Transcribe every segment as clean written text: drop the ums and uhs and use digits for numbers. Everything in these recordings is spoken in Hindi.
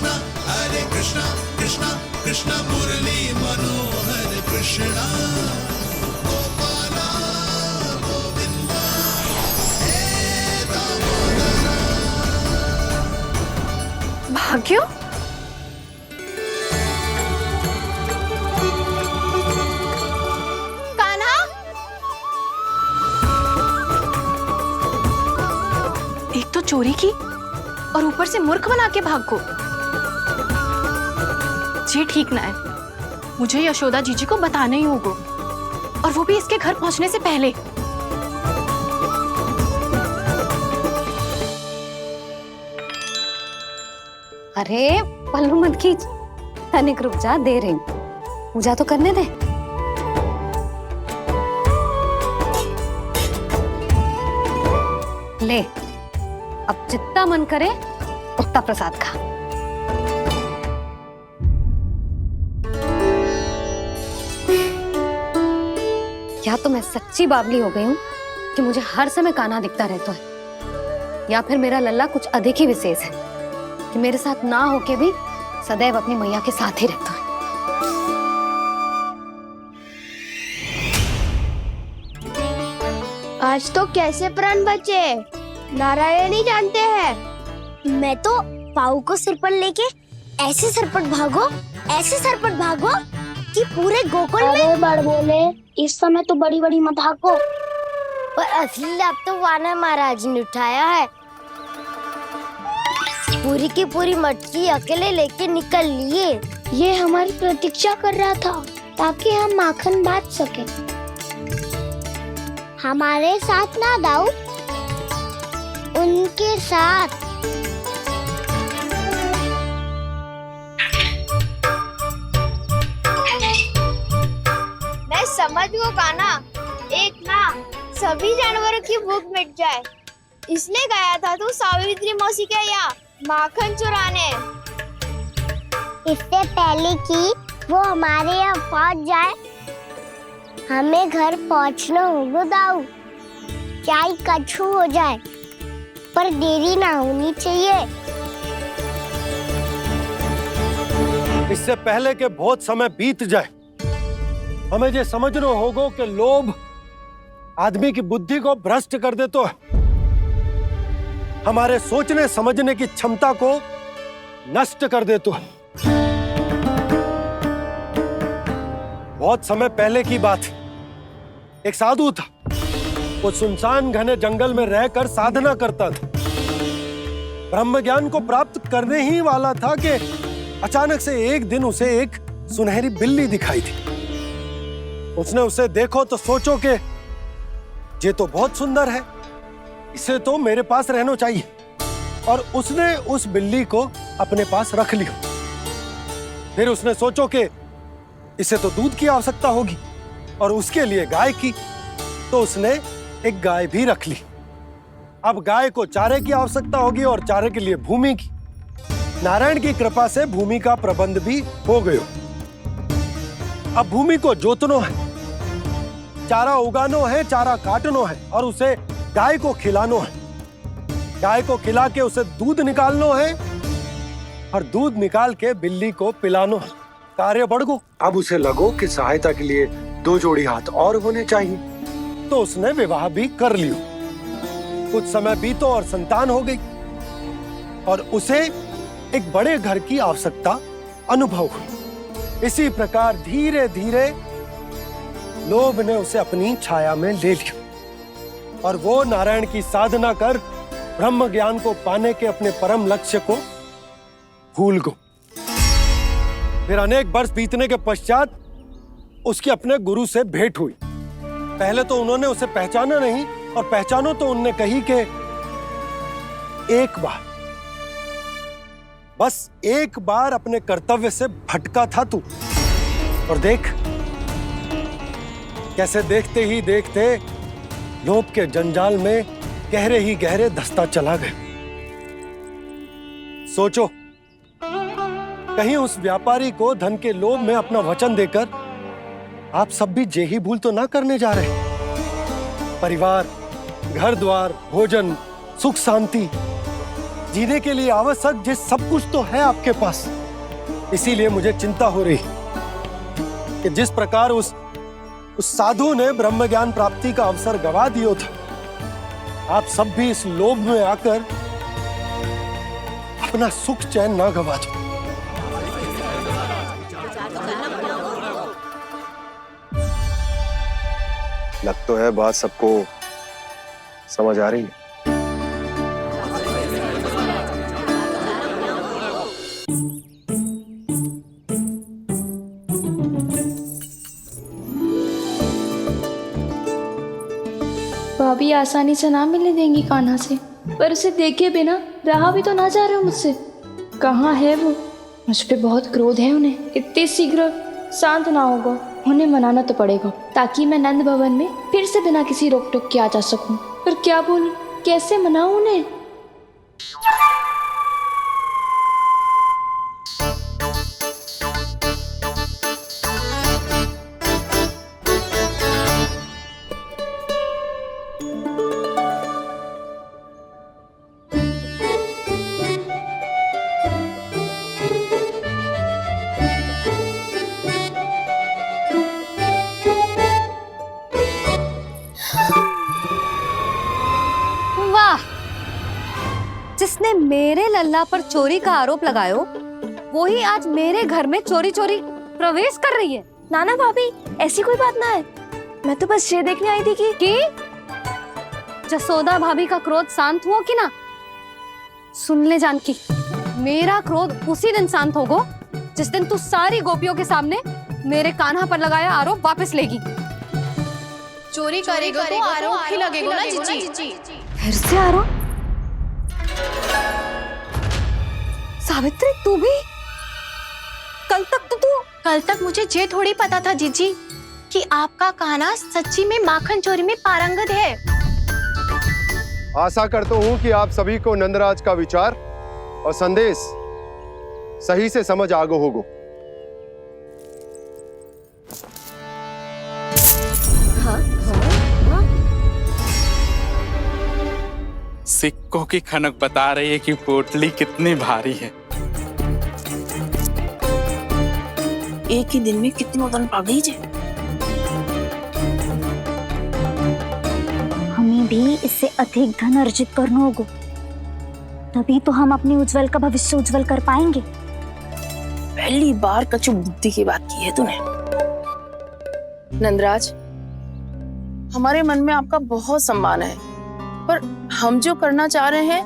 कृष्णा कृष्णा कृष्णा मुरली मनोहर कृष्णा गोपाला गोविंदा हे दामोदरा। भाग्य, कान्हा, एक तो चोरी की और ऊपर से मूर्ख बना के भाग को। ये ठीक ना है, मुझे यशोदा जीजी को बताना ही होगा, और वो भी इसके घर पहुंचने से पहले। अरे पल्लू मत खींच, तनिक रुक जा, दे रही हूँ, पूजा तो करने दे। ले, अब जितना मन करे उतना प्रसाद खा। या तो मैं सच्ची बावली हो गई हूँ कि मुझे हर समय कान्हा दिखता रहता है, या फिर मेरा लल्ला कुछ अधिक ही विशेष है कि मेरे साथ ना होके भी सदैव अपनी मैया के साथ ही रहता है। आज तो कैसे प्राण बचे, नारायण ही जानते हैं। मैं तो पाऊ को सिर पर लेके ऐसे सरपट भागो कि पूरे गोकुल में बड़ बोले। इस समय तो बड़ी बड़ी मत हाको, पर असली लाभ तो वानर महाराज ने उठाया है। पूरी की पूरी मटकी अकेले लेके निकल लिए। ये हमारी प्रतीक्षा कर रहा था ताकि हम माखन बांट सके। हमारे साथ ना दाऊ, उनके साथ। मैं समझ गो कान्हा, एक ना सभी जानवरों की भूख मिट जाए, इसलिए गया था तू सावित्री मौसी के यहाँ माखन चुराने। इससे पहले कि वो हमारे यहाँ पहुँच जाए, हमें घर पहुँचना होगा दाऊ। क्या ही कछु हो जाए, पर देरी ना होनी चाहिए। इससे पहले के बहुत समय बीत जाए, हमें ये समझना होगा कि लोभ आदमी की बुद्धि को भ्रष्ट कर देता है, हमारे सोचने समझने की क्षमता को नष्ट कर देता है। बहुत समय पहले की बात, एक साधु था, वो सुनसान घने जंगल में रहकर साधना करता था। ब्रह्म ज्ञान को प्राप्त करने ही वाला था कि अचानक से एक दिन उसे एक सुनहरी बिल्ली दिखाई थी। उसने उसे देखो तो सोचो कि ये तो बहुत सुंदर है, इसे तो मेरे पास रहना चाहिए, और उसने उस बिल्ली को अपने पास रख लिया। फिर उसने सोचो कि इसे तो दूध की आवश्यकता होगी और उसके लिए गाय की, तो उसने एक गाय भी रख ली। अब गाय को चारे की आवश्यकता होगी और चारे के लिए भूमि की। नारायण की कृपा से भूमि का प्रबंध भी हो गया। अब भूमि को जोतनो है, चारा उगानो है, चारा काटनो है और उसे गाय को खिलानो है। गाय को खिला के उसे दूध निकालनो है और दूध निकाल के बिल्ली को पिलानो है। कार्य बढ़ गो। अब उसे लगो कि सहायता के लिए 2 जोड़ी हाथ और होने चाहिए, तो उसने विवाह भी कर लियो। कुछ समय बीतो और संतान हो गई और उसे एक बड़े घर की आवश्यकता अनुभव हुई। इसी प्रकार धीरे धीरे लोभ ने उसे अपनी छाया में ले लिया और वो नारायण की साधना कर ब्रह्म ज्ञान को पाने के अपने परम लक्ष्य को भूल गो। फिर अनेक वर्ष बीतने के पश्चात उसकी अपने गुरु से भेंट हुई। पहले तो उन्होंने उसे पहचाना नहीं, और पहचानो तो उनने कही कि एक बार, बस एक बार अपने कर्तव्य से भटका था तू, और देख कैसे देखते ही देखते लोभ के जंजाल में गहरे ही गहरे धंसता चला गया। सोचो, कहीं उस व्यापारी को धन के लोभ में अपना वचन देकर आप सब भी यही भूल तो ना करने जा रहे। परिवार, घर द्वार, भोजन, सुख शांति जीने के लिए आवश्यक ये सब कुछ तो है आपके पास। इसीलिए मुझे चिंता हो रही कि जिस प्रकार उस साधु ने ब्रह्म ज्ञान प्राप्ति का अवसर गवा दिया था, आप सब भी इस लोभ में आकर अपना सुख चैन ना गवा दो। लग तो है बात सबको समझ आ रही है। भाभी आसानी से ना मिलने देंगी कान्हा से, पर उसे देखे बिना रहा भी तो ना जा रहे हो मुझसे। कहाँ है वो? मुझ पे बहुत क्रोध है उन्हें। इतने शीघ्र शांत ना होगा, उन्हें मनाना तो पड़ेगा ताकि मैं नंद भवन में फिर से बिना किसी रोक टोक के आ जा सकूं। पर क्या बोलूं, कैसे मनाऊं उन्हें? जिसने मेरे लल्ला पर चोरी का आरोप लगायो, वो ही आज मेरे घर में चोरी चोरी प्रवेश कर रही है। नाना भाभी, ऐसी कोई बात ना है। मैं तो बस ये देखने आई थी कि जसोदा भाभी का क्रोध शांत हुआ कि ना? सुन ले जानकी, मेरा क्रोध उसी दिन शांत होगा जिस दिन तू सारी गोपियों के सामने मेरे कान्हा पर लगाया आरोप वापस लेगी। चोरी करेगा तो आरोप ही लगेगा ना जीजी। फिर से आरोप? सावित्री, तू भी? कल तक मुझे ये थोड़ी पता था जीजी कि आपका कान्हा सच्ची में माखन चोरी में पारंगत है। आशा करता हूँ कि आप सभी को नंदराज का विचार और संदेश सही से समझ आगो होगो। सिक्कों की खनक बता रही है कि पोटली कितनी भारी है। एक ही दिन में कितनों धन पा गई जे। हमें भी इससे अधिक धन अर्जित करना होगा, तभी तो हम अपने उज्जवल का भविष्य उज्जवल कर पाएंगे। पहली बार कछु बुद्धि की बात की है तूने। नंदराज, हमारे मन में आपका बहुत सम्मान है, पर हम जो करना चाह रहे हैं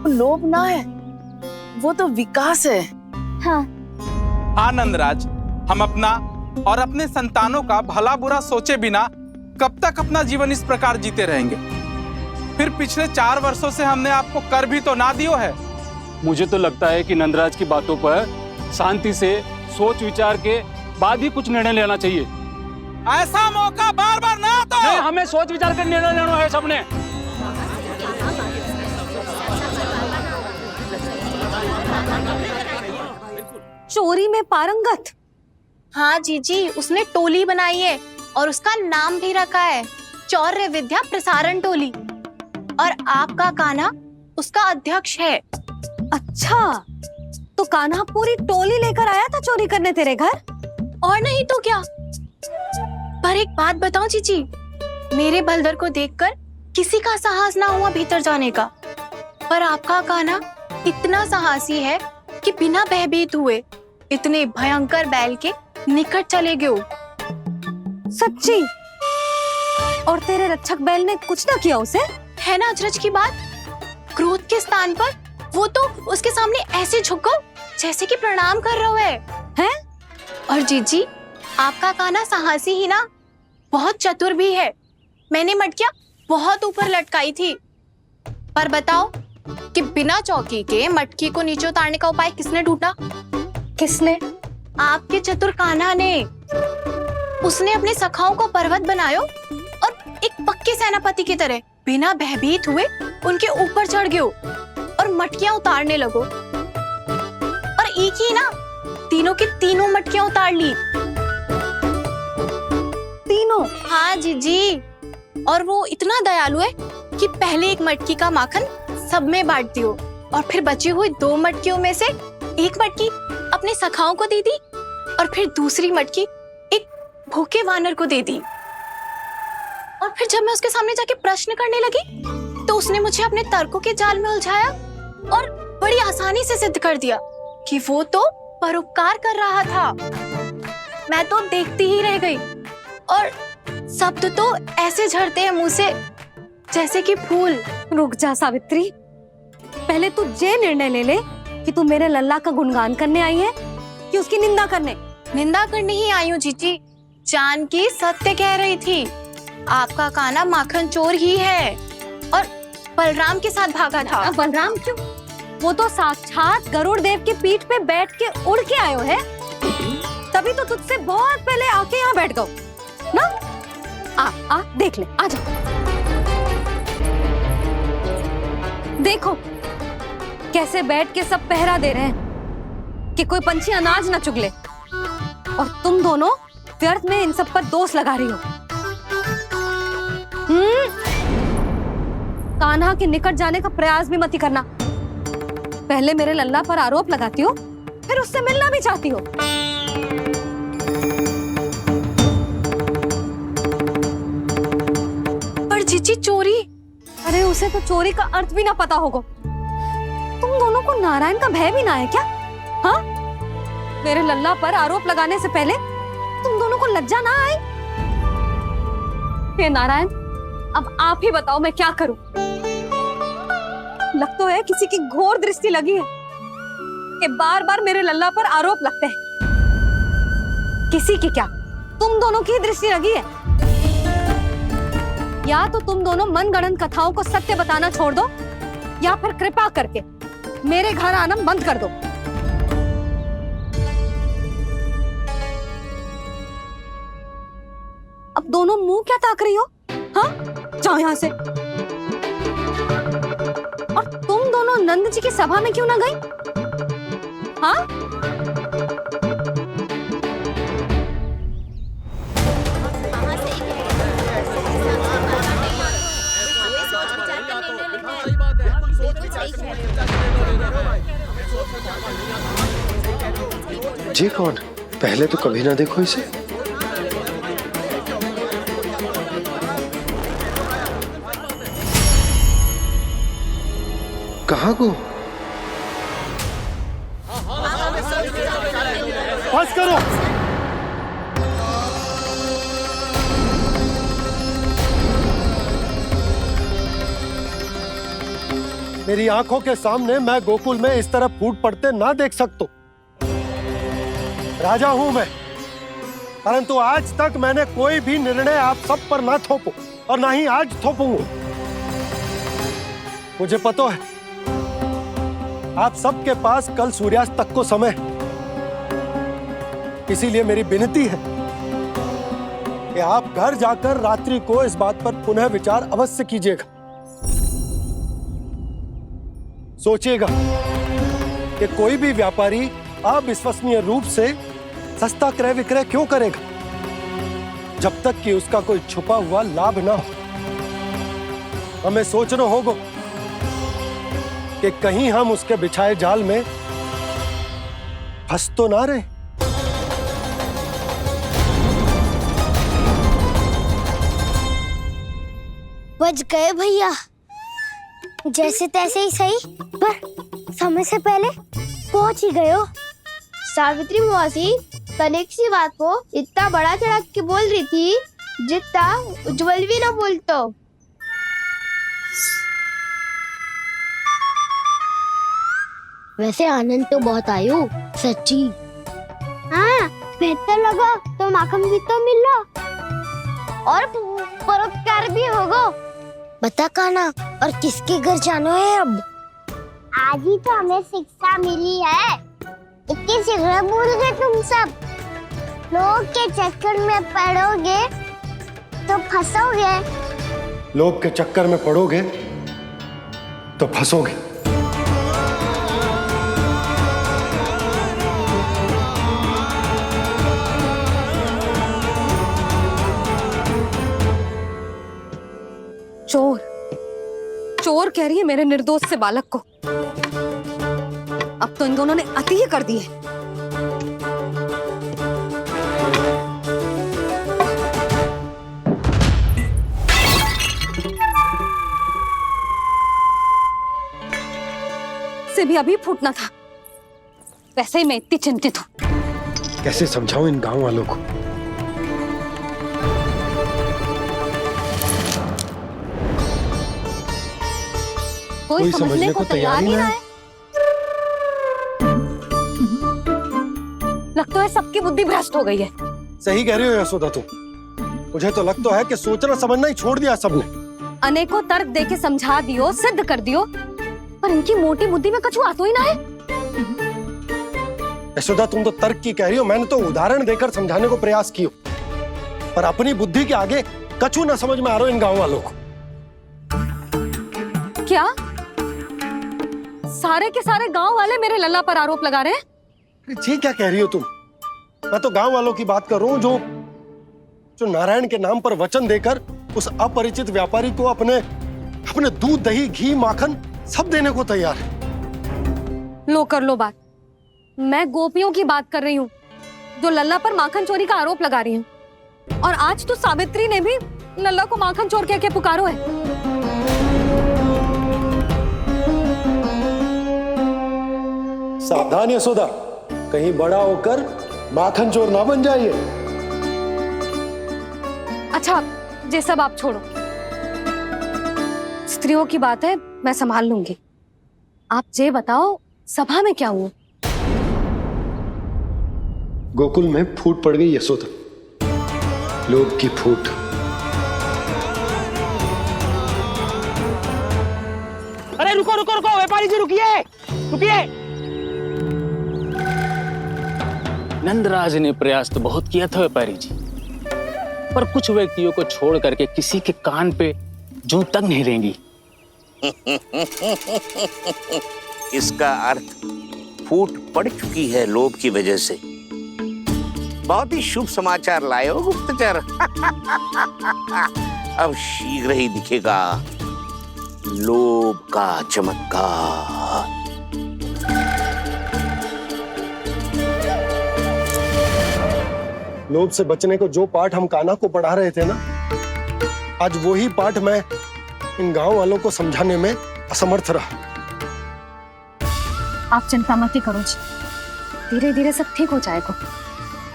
वो लोभ ना है, वो तो विकास है। हाँ नंदराज, हम अपना और अपने संतानों का भला बुरा सोचे बिना कब तक अपना जीवन इस प्रकार जीते रहेंगे? फिर पिछले 4 वर्षों से हमने आपको कर भी तो ना दियो है। मुझे तो लगता है कि नंदराज की बातों पर शांति से सोच विचार के बाद ही कुछ निर्णय लेना चाहिए। ऐसा मौका बार बार ना तो नहीं, हमें सोच विचार कर निर्णय लेना है सबने। चोरी में पारंगत? हाँ जीजी, उसने टोली बनाई है और उसका नाम भी रखा है चौर्य विद्या प्रसारण टोली, और आपका कान्हा उसका अध्यक्ष है। अच्छा, तो कान्हा पूरी टोली लेकर आया था चोरी करने तेरे घर? और नहीं तो क्या। पर एक बात बताऊं जीजी, मेरे बलदर को देखकर किसी का साहस ना हुआ भीतर जाने का, पर आपका कान्हा इतना साहसी है कि बिना भयभीत हुए इतने भयंकर बैल के निकट चले गए। सच्ची? और तेरे रक्षक बैल ने कुछ ना किया उसे? है ना अचरज की बात। क्रोध के स्थान पर वो तो उसके सामने ऐसे झुको जैसे कि प्रणाम कर रहा है। और जीजी, आपका कान्हा साहसी ही ना, बहुत चतुर भी है। मैंने मटकियां बहुत ऊपर लटकाई थी, पर बताओ कि बिना चौकी के मटकी को नीचे उतारने का उपाय किसने ढूंढा? किसने? आपके चतुर कान्हा ने। उसने अपने सखाओं को पर्वत बनायो और एक पक्के सेनापति की तरह बिना भयभीत हुए उनके ऊपर चढ़ गयो और मटकियां उतारने लगो। और एक ही ना, तीनों की तीनों मटकियां उतार ली। तीनों? हाँ जीजी, और वो इतना दयालु है कि पहले एक मटकी का माखन सब में बांट दियो और फिर बची हुई 2 मटकियों में से एक मटकी अपने सखाओं को दे दी और फिर दूसरी मटकी एक भूखे वानर को दे दी। और फिर जब मैं उसके सामने जाके प्रश्न करने लगी तो उसने मुझे अपने तर्कों के जाल में उलझाया और बड़ी आसानी से सिद्ध कर दिया कि वो तो परोपकार कर रहा था। मैं तो देखती ही रह गई और शब्द तो ऐसे झड़ते हैं मुंह से जैसे कि फूल। रुक जा सावित्री, पहले तू ये निर्णय ले ले कि तू मेरे लल्ला का गुणगान करने आई है कि उसकी निंदा करने। निंदा करने ही आई हूँ जीजी। जानकी सत्य कह रही थी, आपका कान्हा माखन चोर ही है और बलराम के साथ भागा था। बलराम क्यों? वो तो साक्षात गरुड़ देव की पीठ पे बैठ के उड़ के आयो है, तभी तो तुझसे बहुत पहले आके यहाँ बैठ गओ ना। आ देख ले, आजा। देखो कैसे बैठ के सब पहरा दे रहे हैं कि कोई पंछी अनाज ना चुगले, और तुम दोनों व्यर्थ में इन सब पर दोष लगा रही हो। कान्हा के निकट जाने का प्रयास भी मत ही करना। पहले मेरे लल्ला पर आरोप लगाती हो, फिर उससे मिलना भी चाहती हो। पर जीजी चोरी, अरे उसे तो चोरी का अर्थ भी ना पता होगा। तुम दोनों को नारायण का भय भी ना है क्या? हाँ, मेरे लल्ला पर आरोप लगाने से पहले तुम दोनों को लज्जा ना आई? हे नारायण, अब आप ही बताओ मैं क्या करूं। लग तो है किसी की घोर दृष्टि लगी है कि बार बार मेरे लल्ला पर आरोप लगते हैं। किसी की क्या, तुम दोनों की दृष्टि लगी है। या तो तुम दोनों मनगढ़ंत कथाओं को सत्य बताना छोड़ दो, या फिर कृपा करके मेरे घर आना बंद कर दो। अब दोनों मुंह क्या ताक रही हो? हाँ, जाओ यहां से। और तुम दोनों नंद जी की सभा में क्यों ना गई? हाँ, जी कौन? पहले तो कभी ना देखो इसे। कहाँ को? बस करो। मेरी आंखों के सामने मैं गोकुल में इस तरह फूट पड़ते ना देख सकता। राजा हूं मैं, परंतु आज तक मैंने कोई भी निर्णय आप सब पर ना थोपो और ना ही आज थोपूंगा। मुझे पता है आप सबके पास कल सूर्यास्त तक को समय, इसीलिए मेरी विनती है कि आप घर जाकर रात्रि को इस बात पर पुनः विचार अवश्य कीजिएगा। सोचिएगा कि कोई भी व्यापारी अविश्वसनीय रूप से सस्ता क्रय विक्रय क्यों करेगा जब तक कि उसका कोई छुपा हुआ लाभ ना हो। हमें सोचना होगा कि कहीं हम उसके बिछाए जाल में फंस तो ना रहे। बच गए भैया, जैसे तैसे ही सही, पर समय से पहले पहुंच ही गए हो। सावित्री मौसी कनेक सी बात को इतना बड़ा चढ़ा के बोल रही थी जितना उज्जवल भी ना बोलतो। वैसे आनंद तो बहुत आयो, सच्ची। हाँ, बेहतर लगा तो माखन भी तो मिला और परोपकार भी होगा। बता कान्हा, और किसके घर जाना है अब? आज ही तो हमें शिक्षा मिली है, इतनी शीघ्र भूल गए तुम सब। लोग के चक्कर में पड़ोगे तो फंसोगे। लोग के चक्कर में पड़ोगे तो फंसोगे। चोर, चोर कह रही है मेरे निर्दोष से बालक को। दोनों ने अति ही कर दी है। से भी अभी फूटना था। वैसे ही मैं इतनी चिंतित हूँ। कैसे समझाऊं इन गांव वालों को? कोई समझने को तैयार ही ना है। लगता है सबकी बुद्धि भ्रष्ट हो गई है। सही कह रही हो यशोदा तुम। मुझे तो लगता है कि सोचना समझना ही छोड़ दिया सबने। अनेकों तर्क देके समझा दियो, सिद्ध कर दियो, पर इनकी मोटी बुद्धि में कछु आतो ही ना है। यशोदा तुम तो तर्क की कह रही हो, मैंने तो उदाहरण देकर समझाने को प्रयास किया, पर अपनी बुद्धि के आगे कछु ना समझ में आ रहा हो इन गांव वालों को। क्या सारे के सारे गांव वाले मेरे लल्ला पर आरोप लगा रहे हैं? जी क्या कह रही हो तुम? मैं तो गांव वालों की बात कर रहा हूँ जो नारायण के नाम पर वचन देकर उस अपरिचित व्यापारी को अपने दूध, दही, घी, माखन सब देने को तैयार है। लो कर लो बात। मैं गोपियों की बात कर रही हूँ जो लल्ला पर माखन चोरी का आरोप लगा रही हैं। और आज तो सावित्री ने भी लल्ला को माखन चोर कह के पुकारो है। सावधान यशोदा, कहीं बड़ा होकर माखन चोर ना बन जाइए। अच्छा, ये सब आप छोड़ो। स्त्रियों की बात है, मैं संभाल लूंगी। आप ये बताओ सभा में क्या हुआ? गोकुल में फूट पड़ गई यशोदा, लोभ की फूट। अरे रुको रुको रुको, व्यापारी जी रुकिए रुकिए। नंदराज ने प्रयास तो बहुत किया था व्यापारी जी, पर कुछ व्यक्तियों को छोड़ करके किसी के कान पे जूं तक नहीं रेंगी। इसका अर्थ फूट पड़ चुकी है लोभ की वजह से। बहुत ही शुभ समाचार लाए हो गुप्तचर। अब शीघ्र ही दिखेगा लोभ का चमत्कार। लोभ से बचने को जो पाठ हम कान्हा को पढ़ा रहे थे ना, आज वही पाठ मैं इन गांव वालों को समझाने में असमर्थ रहा। आप चिंता मत ही करो जी, धीरे धीरे सब ठीक हो जाएगा।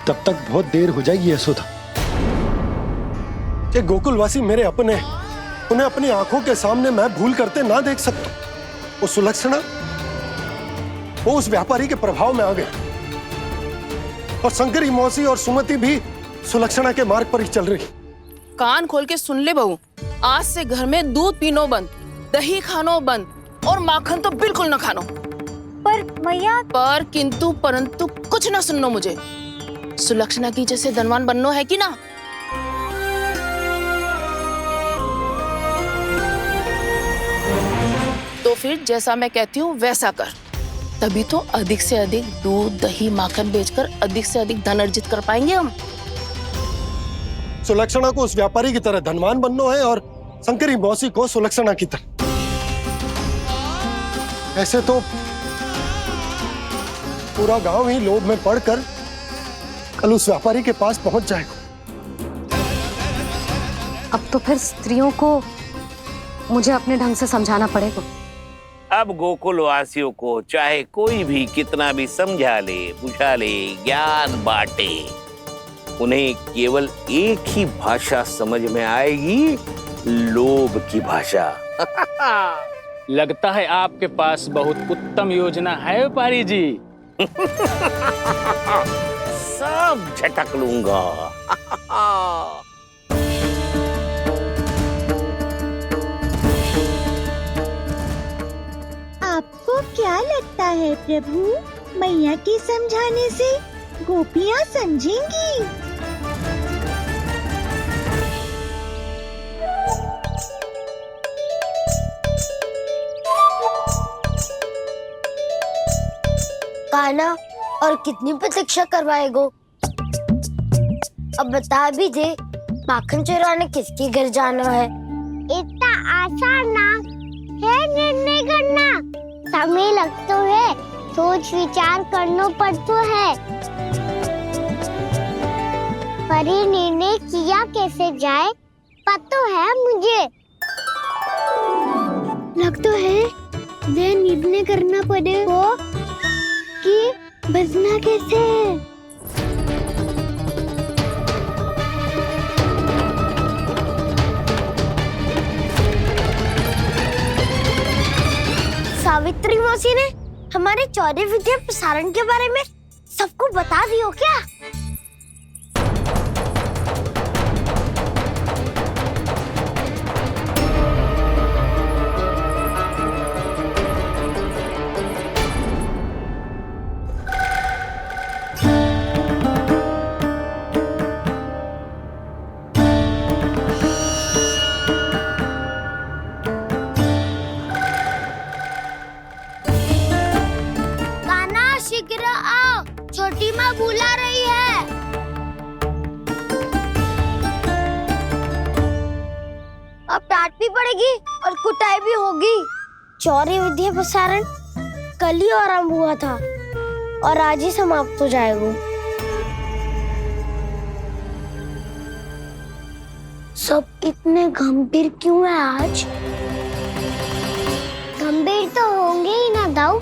तब तक बहुत देर हो जाएगी यशोदा। ये गोकुलवासी मेरे अपने, उन्हें अपनी आंखों के सामने मैं भूल करते ना देख सकता। वो सुलक्षणा, वो उस व्यापारी के प्रभाव में आ गए, और शंकरी मौसी और सुमति भी सुलक्षणा के मार्ग पर ही चल रही। कान खोल के सुन ले बहू, आज से घर में दूध पीनो बंद, दही खानो बंद, और माखन तो बिल्कुल न खानो। पर मैया, पर किंतु परंतु कुछ ना सुननो मुझे। सुलक्षणा की जैसे धनवान बननो है कि ना? तो फिर जैसा मैं कहती हूँ वैसा कर, तभी तो अधिक से अधिक दूध, दही, माखन बेचकर अधिक से अधिक धन अर्जित कर पाएंगे हम। सुलक्षणा को उस व्यापारी की तरह धनवान बनना है और शंकरी मौसी को सुलक्षणा की तरह। ऐसे तो पूरा गांव ही लोभ में पड़कर कल उस व्यापारी के पास पहुंच जाएगा। अब तो फिर स्त्रियों को मुझे अपने ढंग से समझाना पड़ेगा। अब गोकुल वासियों को चाहे कोई भी कितना भी समझा ले, बुझा ले, ज्ञान बांटे, उन्हें केवल एक ही भाषा समझ में आएगी, लोभ की भाषा। लगता है आपके पास बहुत उत्तम योजना है व्यापारी जी। सब झटक लूंगा। आपको क्या लगता है प्रभु, मैया के समझाने से गोपियां समझेंगी? कान्हा, और कितनी प्रतीक्षा करवाएगो? अब बता भी दे, माखन चुराने किसके घर जाना है? इतना आसान ना है निर्णय करना। समय लग तो है, सोच विचार करना पड़ता है, पर ये निर्णय किया कैसे जाए पता है मुझे। लगता है ये निर्णय करना पड़ेगा कि बचना कैसे है। सावित्री मौसी ने हमारे 14 विद्या प्रसारण के बारे में सबको बता दियो क्या? शीघ्र आओ, छोटी माँ बुला रही है। अब डांट भी पड़ेगी और कुटाई भी होगी। 14 विद्या प्रसारण कल ही आरंभ हुआ था और आज ही समाप्त हो जाएगा। सब इतने गंभीर क्यों है आज? गंभीर तो होंगे ही ना दाऊ,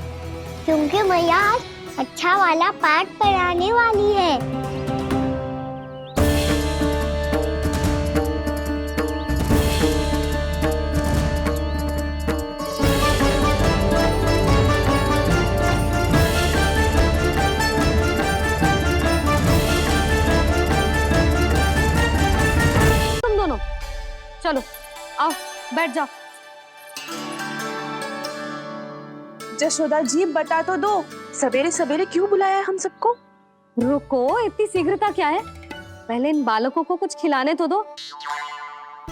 क्योंकि मैया आज अच्छा वाला पाठ पढ़ाने वाली है। तुम दोनों चलो आओ बैठ जाओ। जशोदा जी बता तो दो, सवेरे सवेरे क्यों बुलाया है हम सबको? रुको, इतनी शीघ्रता क्या है? पहले इन बालकों को कुछ खिलाने तो दो।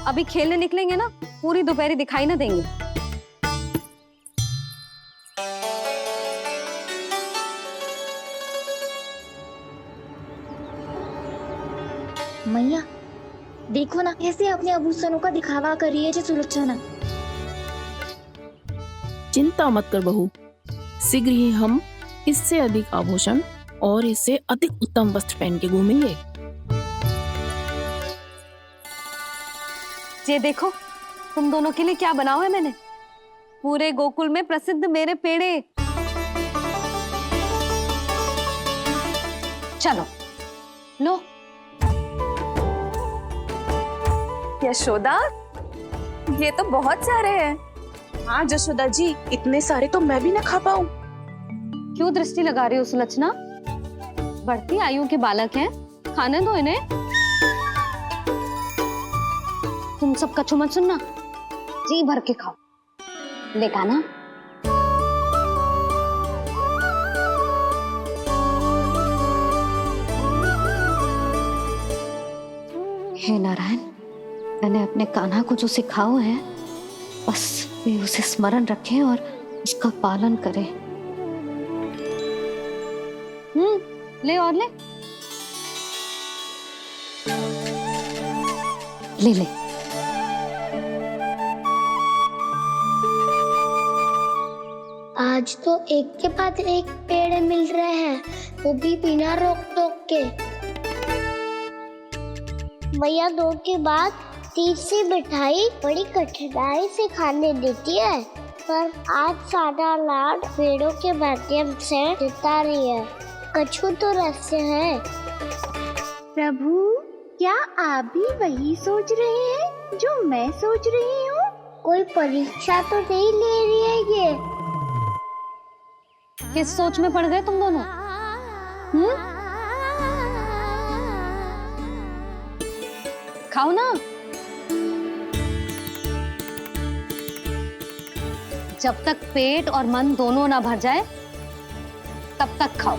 अभी खेलने निकलेंगे ना, पूरी दोपहर दिखाई ना देंगे। मैया देखो ना, कैसे अपने आभूषणों का दिखावा कर रही है जो सुलोचना। चिंता मत कर बहू, शीघ्र ही हम इससे अधिक आभूषण और इससे अधिक उत्तम वस्त्र पहन के घूमेंगे। ये देखो तुम दोनों के लिए क्या बनाओ है मैंने। पूरे गोकुल में प्रसिद्ध मेरे पेड़े। चलो लो। यशोदा, ये तो बहुत सारे हैं। हाँ जशोदा जी, इतने सारे तो मैं भी ना खा पाऊं। क्यों दृष्टि लगा रही हो सुलक्षणा? बढ़ती आयु के बालक हैं, खाने दो इन्हें। तुम सब कछु मत सुनना, जी भर के खाओ। देखा ना? हे नारायण, मैंने अपने कान्हा को जो सिखाओ है, बस वे उसे स्मरण रखें और उसका पालन करें। ले और ले ले ले। आज तो एक के बाद एक पेड़ मिल रहे हैं, वो भी बिना रोक टोक के। मैया 2 के बाद तीसरी मिठाई बड़ी कठिनाई से खाने देती है, पर आज सादा लाड पेड़ों के माध्यम से जिता रही है। कछु तो रहस्य है। प्रभु, क्या आप भी वही सोच रहे हैं जो मैं सोच रही हूँ? कोई परीक्षा तो नहीं ले रही है ये? किस सोच में पड़ गए तुम दोनों? खाओ ना। जब तक पेट और मन दोनों ना भर जाए तब तक खाओ।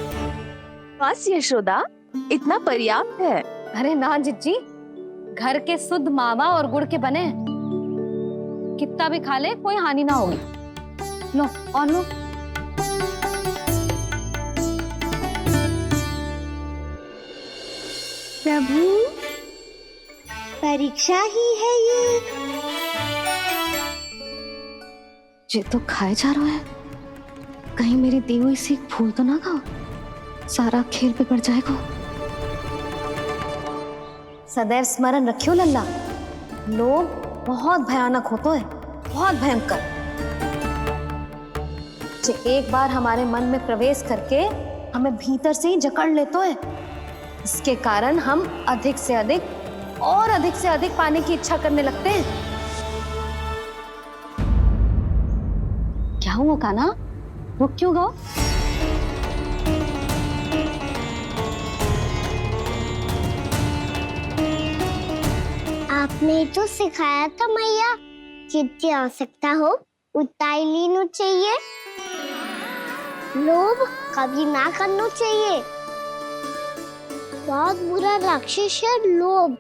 बस यशोदा, इतना पर्याप्त है। अरे ना जिज्जी, घर के शुद्ध मावा और गुड़ के बने, कितना भी खा ले कोई हानि ना होगी। लो और लो। प्रभु, परीक्षा ही है ये तो खाए जा रहा है, कहीं मेरी दी हुई सीख भूल तो ना खाओ, सारा खेल बिगड़ जाएगा। सदैव स्मरण रखियो लल्ला, लोग बहुत भयानक होते हैं, बहुत भयंकर। जे एक बार हमारे मन में प्रवेश करके हमें भीतर से ही जकड़ लेते हैं, इसके कारण हम अधिक से अधिक पाने की इच्छा करने लगते हैं। क्या हुआ कान्हा, रुक क्यों गए? आपने तो सिखाया था मैया, जितनी आवश्यकता हो उतना ही लेना चाहिए, लोभ कभी ना करना चाहिए। बहुत बुरा राक्षस है लोभ।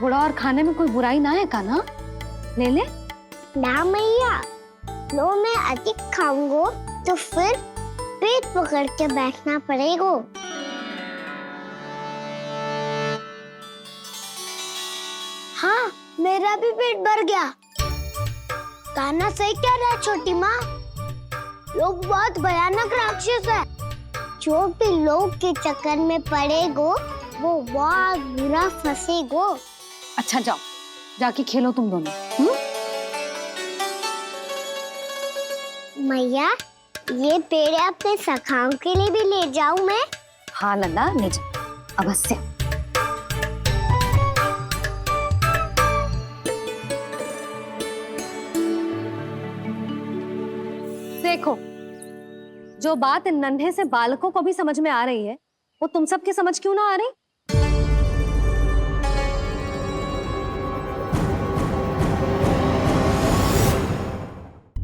बुरा और खाने में कोई बुराई ना है कान्हा, ले ले। ना मैया, लो मैं अधिक खाऊंगा तो फिर पेट पकड़ के बैठना पड़ेगा। हाँ, मेरा भी पेट भर गया। कान्हा सही कह रहा है छोटी माँ, लोग बहुत भयानक राक्षस है। जो भी लोग के चक्कर में पड़ेगो वो बहुत बुरा फंसेगो। अच्छा जाओ, जाके खेलो तुम दोनों। मैया, ये पेड़ अपने सखाओं के लिए भी ले जाऊं मैं? हाँ लल्ला, ले जा, अवश्य। देखो, जो बात इन नन्हे से बालकों को भी समझ में आ रही है, वो तुम सबकी समझ क्यों ना आ रही?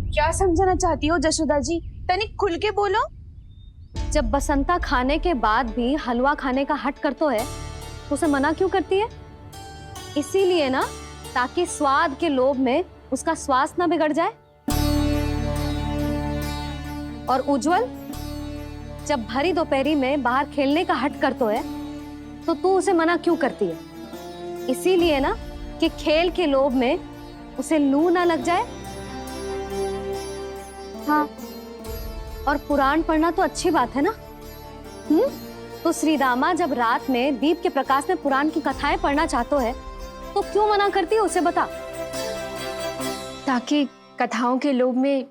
क्या समझाना चाहती हो जशोदा जी, तनिक खुल के बोलो। जब बसंता खाने के बाद भी हलवा खाने का हट करतो है तो उसे मना क्यों करती है? इसीलिए ना, ताकि स्वाद के लोभ में उसका स्वास्थ्य ना बिगड़ जाए। और उज्जवल, जब भरी दोपहरी में बाहर खेलने का हट करतो है तो तू उसे मना क्यों करती है? इसीलिए ना कि खेल के लोभ में उसे लू ना लग जाए। हाँ, और पुराण पढ़ना तो अच्छी बात है ना। तो श्रीदामा जब रात में दीप के प्रकाश में पुराण की कथाएं पढ़ना चाहते है तो क्यों मना करती है उसे, बता। ताकि कथाओं के लोभ में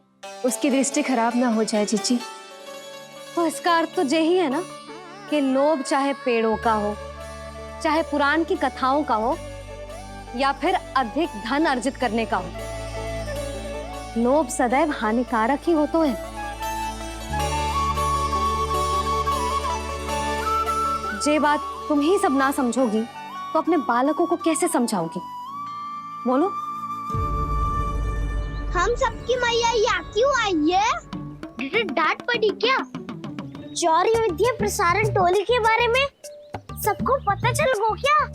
उसकी दृष्टि खराब ना हो जाए जीजी। तो इसका अर्थ तो यही है ना कि लोभ चाहे पेड़ों का हो, चाहे पुराण की कथाओं का हो, या फिर अधिक धन अर्जित करने का हो, लोभ सदैव हानिकारक ही होते हैं। जे बात तुम ही सब ना समझोगी तो अपने बालकों को कैसे समझाओगी? बोलो। हम सबकी मैया यहाँ क्यों आई है? डांट पड़ी क्या? चौरी विद्या प्रसारण टोली के बारे में सबको पता चल गो क्या?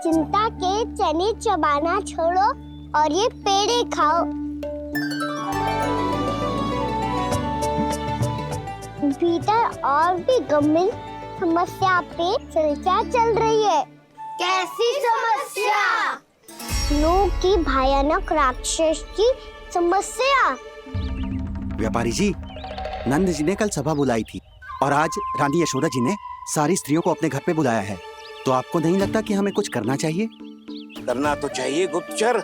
चिंता के चने चबाना छोड़ो और ये पेड़े खाओ। भीतर और भी गंभीर समस्या पे चर्चा चल रही है। कैसी समस्या? लोग की भयानक राक्षस की समस्या। व्यापारी जी, नंद जी ने कल सभा बुलाई थी और आज रानी यशोदा जी ने सारी स्त्रियों को अपने घर पे बुलाया है, तो आपको नहीं लगता कि हमें कुछ करना चाहिए? करना तो चाहिए गुप्तचर।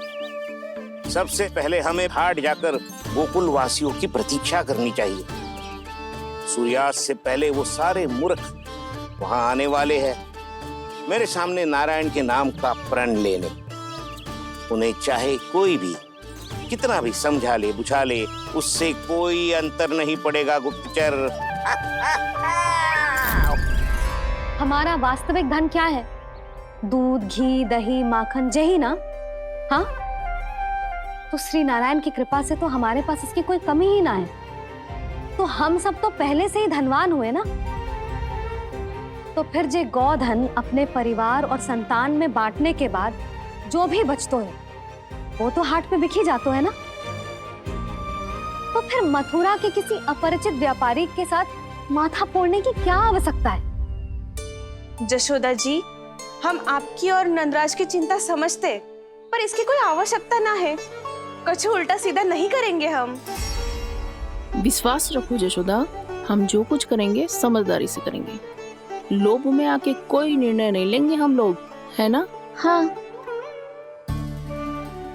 सबसे पहले हमें हाट जाकर गोकुल वासियों की प्रतीक्षा करनी चाहिए। सूर्यास्त से पहले वो सारे मूर्ख वहां आने वाले हैं, मेरे सामने नारायण के नाम का प्रण लेने। उन्हें चाहे कोई भी कितना भी समझा ले बुझा ले, उससे कोई अंतर नहीं पड़ेगा गुप्तचर। हमारा वास्तविक धन क्या है? दूध, घी, दही, माखन, यही ना? हाँ, तो श्री नारायण की कृपा से तो हमारे पास इसकी कोई कमी ही ना है। तो हम सब तो पहले से ही धनवान हुए ना। तो फिर जे गौधन अपने परिवार और संतान में बांटने के बाद जो भी बचतो है वो तो हाट पे बिखी जातो है ना। तो फिर मथुरा के किसी अपरिचित व्यापारी के साथ माथा फोड़ने की क्या आवश्यकता है? जशोदा जी, हम आपकी और नंदराज की चिंता समझते, पर इसकी कोई आवश्यकता ना है। कुछ उल्टा सीधा नहीं करेंगे हम। विश्वास रखो जशोदा, हम जो कुछ करेंगे समझदारी से करेंगे। लोभ में आके कोई निर्णय नहीं लेंगे हम लोग, है ना? हाँ।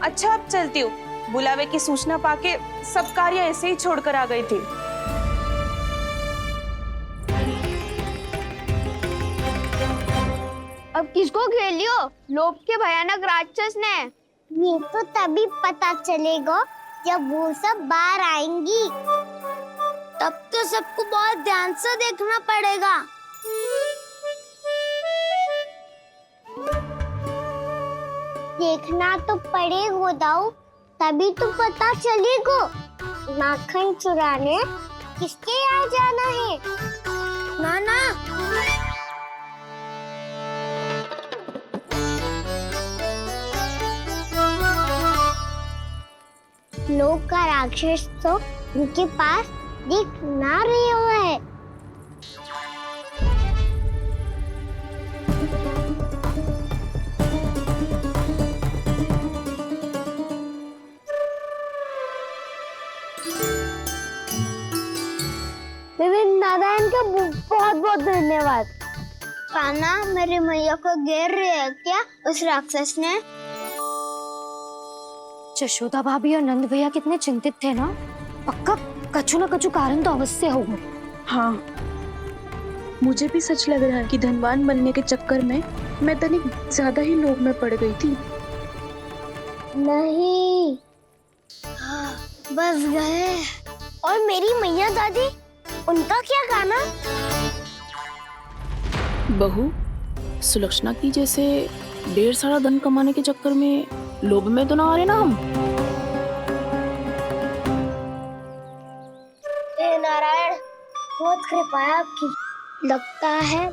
अच्छा, अब चलती हूँ। बुलावे की सूचना पाके सब कार्य ऐसे ही छोड़कर आ गई थी। अब किसको घेर लियो? लोभ के भयानक राक्षस ने। ये तो तभी पता चलेगा जब वो सब बाहर आएंगी। तब तो सबको बहुत ध्यान से देखना पड़ेगा। देखना तो पड़ेगा दाऊ, तभी तो पता चलेगा माखन चुराने किसके यहाँ जाना है। नाना, लोग का राक्षस तो उनके पास दिख ना रहे हुआ है। नारायण का बहुत बहुत धन्यवाद। कान्हा, मेरी मैया को घेर रहे है क्या उस राक्षस ने? यशोदा भाभी और नंद भैया कितने चिंतित थे ना। पक्का कछु न कछु कारण तो अवश्य होगा। हाँ, मुझे भी सच लग रहा है कि धनवान बनने के चक्कर में मैं तनिक ज्यादा ही लोभ में पड़ गई थी। नहीं, बस गए। और मेरी मैया दादी, उनका क्या गाना? बहू, सुलक्षणा की जैसे ढेर सारा धन कमाने के चक्कर में लोभ में तो ना आ रहे ना हम। हे नारायण, बहुत कृपा है आपकी। लगता है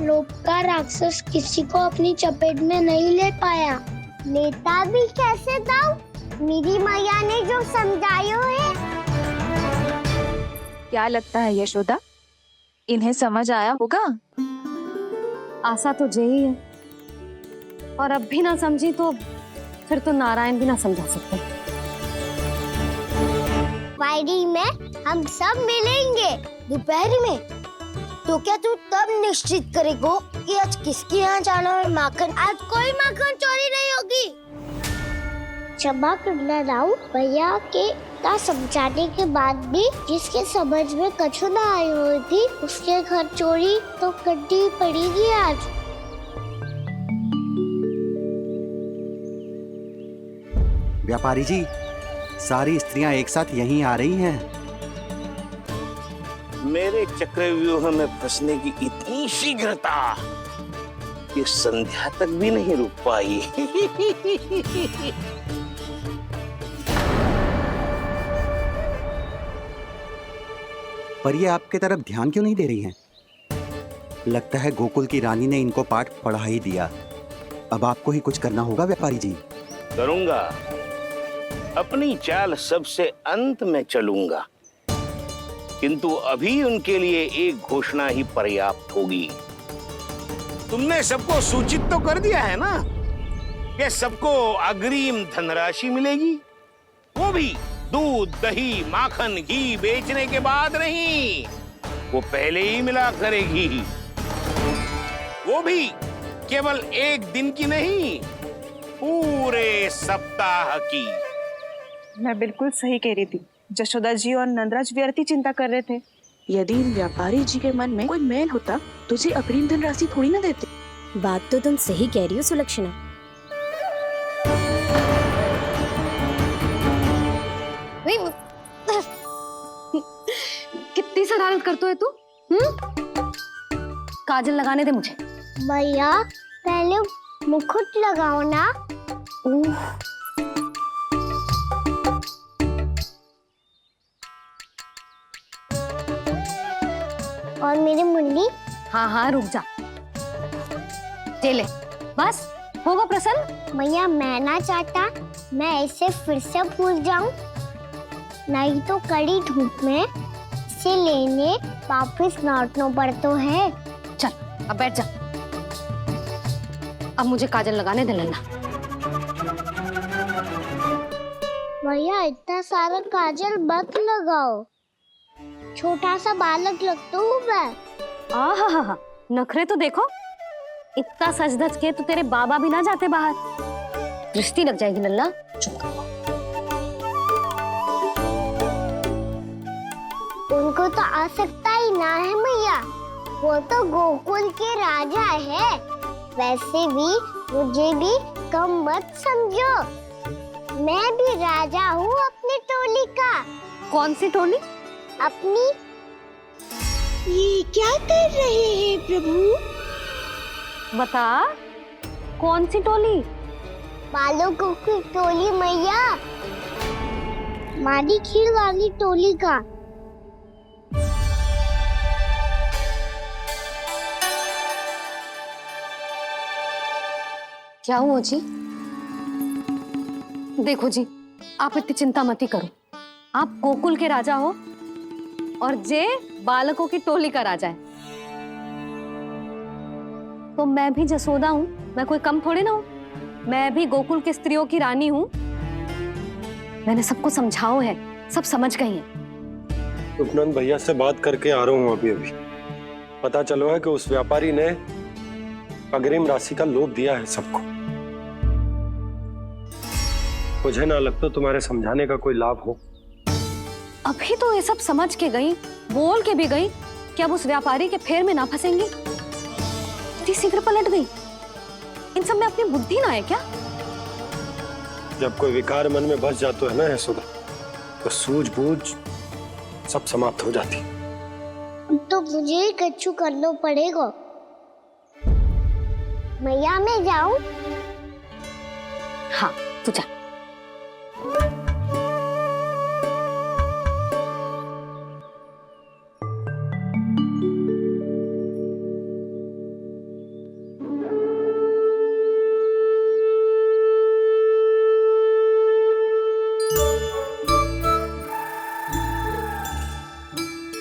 लोभ का राक्षस किसी को अपनी चपेट में नहीं ले पाया। लेता भी कैसे दाऊ? मेरी मैया ने जो समझायो है। क्या लगता है यशोदा, इन्हें समझ आया होगा? आशा तो यही है, और अब भी ना समझी तो फिर तो नारायण भी ना समझा सकते। वायरी में हम सब मिलेंगे दोपहर में। तो क्या तू तब निश्चित करेगो कि आज किसके यहाँ जाना है माखन? आज कोई माखन चोरी नहीं होगी। क्षमा करना राव, भैया के का समझाने के बाद भी जिसके समझ में कछु ना आई हुई थी उसके घर चोरी तो करनी पड़ेगी आज। व्यापारी जी, सारी स्त्रियां एक साथ यहीं आ रही हैं। मेरे चक्रव्यूह में फंसने की इतनी शीघ्रता कि संध्या तक भी नहीं रुक पाई। पर ये आपके तरफ ध्यान क्यों नहीं दे रही हैं? लगता है गोकुल की रानी ने इनको पाठ पढ़ा ही दिया। अब आपको ही कुछ करना होगा व्यापारी जी। करूंगा, अपनी चाल सबसे अंत में चलूंगा, किंतु अभी उनके लिए एक घोषणा ही पर्याप्त होगी। तुमने सबको सूचित तो कर दिया है ना कि सबको अग्रिम धनराशि मिलेगी, वो भी दूध, दही, माखन, घी बेचने के बाद नहीं, वो पहले ही मिला करेगी। वो भी केवल एक दिन की नहीं, पूरे सप्ताह की। मैं बिल्कुल सही कह रही थी। जशोदा जी और नंदराज व्यर्थ ही चिंता कर रहे थे। यदि व्यापारी जी के मन में कोई मैल होता तुझे अग्रिम धनराशि थोड़ी ना देते। बात तो तुम सही कह रही हो सुलक्षणा। कितनी शरारत करते हो तू? काजल लगाने दे मुझे। भैया, पहले मुकुट लगाओ ना। और मेरी मुन्नी? हाँ हाँ, रुक जा। ले बस, होगा प्रसन्न? भैया, मैं ना चाहता मैं ऐसे फिर से भूल जाऊं। नहीं तो कड़ी धूप में इसे लेने वापस लौटना पड़ता है। चल अब बैठ जा। अब मुझे काजल लगाने दे लल्ला। भैया इतना सारा काजल मत लगाओ, छोटा सा बालक लगता हूँ मैं। आहा, नखरे तो देखो, इतना सज धज के तो तेरे बाबा भी ना जाते बाहर, दृष्टि लग जाएगी लल्ला। चुप करो। उनको तो आ सकता ही ना है मैया, वो तो गोकुल के राजा है। वैसे भी मुझे भी कम मत समझो, मैं भी राजा हूँ अपनी टोली का। कौन सी टोली? अपनी। ये क्या कर रहे हैं प्रभु? बता, कौन सी टोली? बालकों की टोली मैया, मारी खीर वाली टोली का। क्या हुआ जी? देखो जी, आप इतनी चिंता मत ही करो। आप गोकुल के राजा हो और जे बालकों की टोली का राजा है, तो मैं भी जसोदा हूँ, मैं कोई कम थोड़े ना हूँ। मैं भी गोकुल की स्त्रियों की रानी हूँ। मैंने सबको समझाओ है, सब समझ गई हैं। उपनंद भैया से बात करके आ रहा हूँ अभी। पता चलो है कि उस व्यापारी ने अग्रिम राशि का लोभ दिया है सबको। मुझे ना लगता तुम्हारे समझाने का कोई लाभ हो। अभी तो ये सब समझ के गई, बोल के भी गई कि अब उस व्यापारी के फेर में ना फंसेंगी। इतनी शीघ्र पलट गई। इन सब में अपनी बुद्धि ना है क्या? जब कोई विकार मन में बस जाता है ना यशोदा, तो सूझबूझ सब समाप्त हो जाती। तो मुझे ही कच्चू करना पड़ेगा। मैया मैं जाऊं? हाँ तू जा।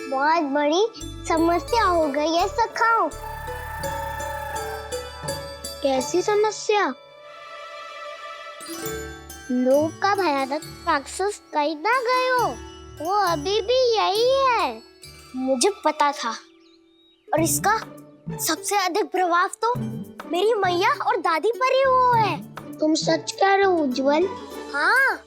बहुत बड़ी समस्या हो गई है सखाओ। कैसी समस्या? लोभ का भयानक राक्षस कहीं ना गयो, वो अभी भी यही है। मुझे पता था, और इसका सबसे अधिक प्रभाव तो मेरी मैया और दादी पर ही हुआ है। तुम सच कह रहे हो उज्जवल? हाँ।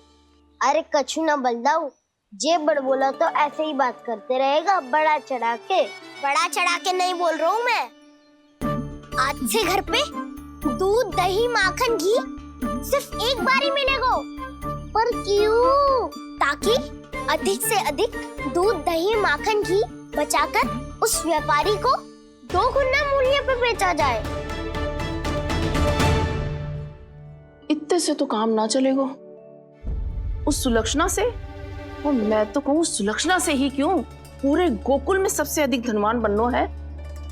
अरे कछु ना बलदाऊ, जे बड़ बोला तो ऐसे ही बात करते रहेगा, बड़ा चढ़ा के। बड़ा चढ़ा के नहीं बोल रहा हूँ मैं। आज से घर पे दूध दही माखन घी सिर्फ एक बार ही मिलेगा। पर क्यों? ताकि अधिक से अधिक दूध दही माखन घी बचाकर उस व्यापारी को 2 गुना मूल्य पे बेचा जाए। इतने से तो काम ना चलेगा। उस सुलक्षणा से, और मैं तो कहूँ सुलक्षणा से ही क्यों, पूरे गोकुल में सबसे अधिक धनवान बनना है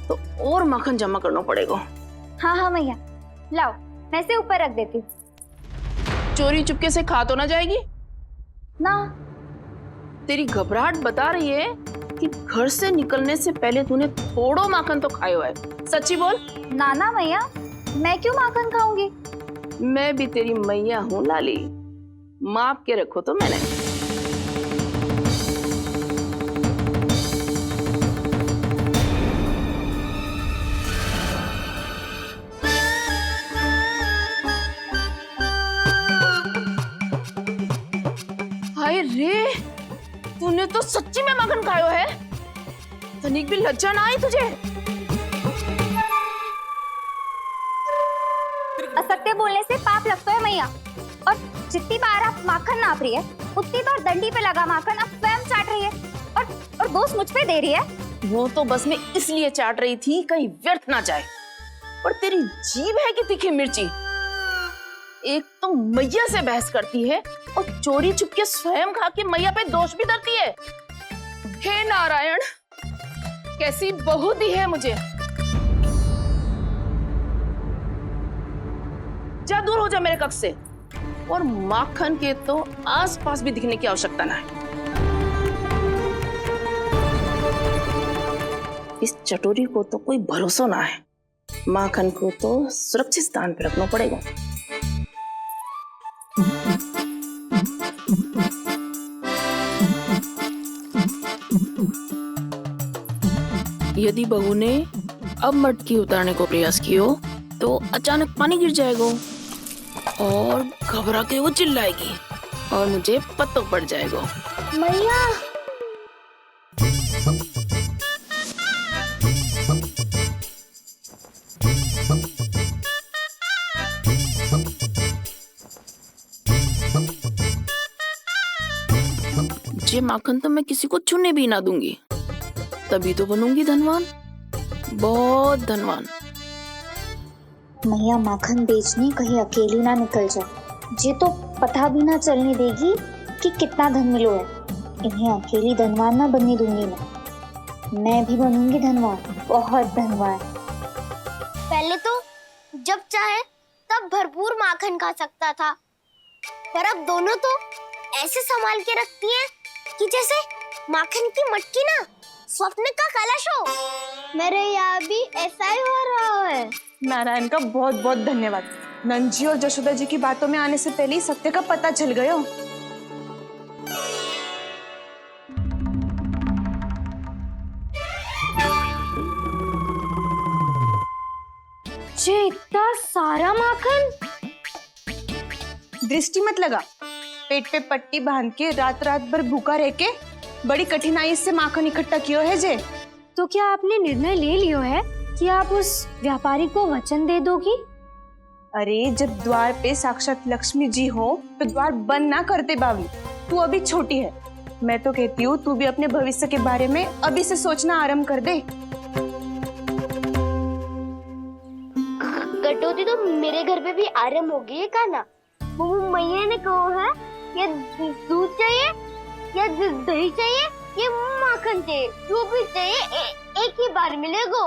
तो और माखन जमा करना पड़ेगा। हाँ हाँ मैया, लाओ मैं इसे ऊपर रख देती हूँ। चोरी चुपके से खा तो ना जाएगी ना? तेरी घबराहट बता रही है कि घर से निकलने से पहले तूने थोड़ो माखन तो खाया है। सच्ची बोल। ना ना मैया, मैं क्यों माखन खाऊंगी? मैं भी तेरी मैया हूँ लाली, माप के रखो तो मैंने। हाय रे, तूने तो सच्ची में माखन खायो है। तनिक भी लज्जा ना आई तुझे? असत्य बोलने से पाप लगता है मैया, और जितनी बार आप माखन नाप रही है उतनी बार डंडी पे लगा माखन आप स्वयं चाट रही है, और दोष मुझ पे दे रही है। वो तो बस मैं इसलिए चाट रही थी कहीं व्यर्थ ना जाए। और तेरी जीभ है कि तीखी मिर्ची। एक तो मैया से बहस करती है और चोरी चुपके स्वयं खा के मैया पे दोष भी धरती है। हे नारायण, कैसी बहू दी है मुझे। जा दूर हो जा मेरे कक्ष से, और माखन के तो आसपास भी दिखने की आवश्यकता ना है। इस चटोरी को तो कोई भरोसा ना है। माखन को तो सुरक्षित स्थान पर रखना पड़ेगा। यदि बहू ने अब मटकी उतारने को प्रयास किया तो अचानक पानी गिर जाएगा और घबरा के वो चिल्लाएगी और मुझे पता पड़ जाएगा। मैया ये माखन तो मैं किसी को छूने भी ना दूंगी, तभी तो बनूंगी धनवान, बहुत धनवान। मैया माखन बेचने कहीं अकेली ना निकल जाए। जे तो पता भी ना चलने देगी कि कितना धन मिलो है। इन्हें अकेली धनवान ना बनने दूंगी मैं भी बनूंगी धनवान, बहुत धनवान। पहले तो जब चाहे तब भरपूर माखन खा सकता था, पर अब दोनों तो ऐसे संभाल के रखती हैं कि जैसे माखन की मटकी ना स्वप्न का कलश हो। मेरे यहाँ भी ऐसा ही हो रहा है। नारायण का बहुत बहुत धन्यवाद। नंजी और जशोदा जी की बातों में आने से पहले ही सत्य का पता चल गया। जे इतना सारा माखन। दृष्टि मत लगा, पेट पे पट्टी बांध के रात रात भर भूखा रह के बड़ी कठिनाई से माखन इकट्ठा किया है जे। तो क्या आपने निर्णय ले लियो है कि आप उस व्यापारी को वचन दे दोगी? अरे जब द्वार पे साक्षात लक्ष्मी जी हो तो द्वार बंद ना करते बावली। तू अभी छोटी है, मैं तो कहती हूँ तू भी अपने भविष्य के बारे में अभी से सोचना आरंभ कर दे। कटौती तो मेरे घर पे भी आरंभ हो गई है काना। वो मैया ने कहा है या दूध चाहिए या दही चाहिए या माखन चाहिए, जो भी चाहिए एक ही बार मिलेगा।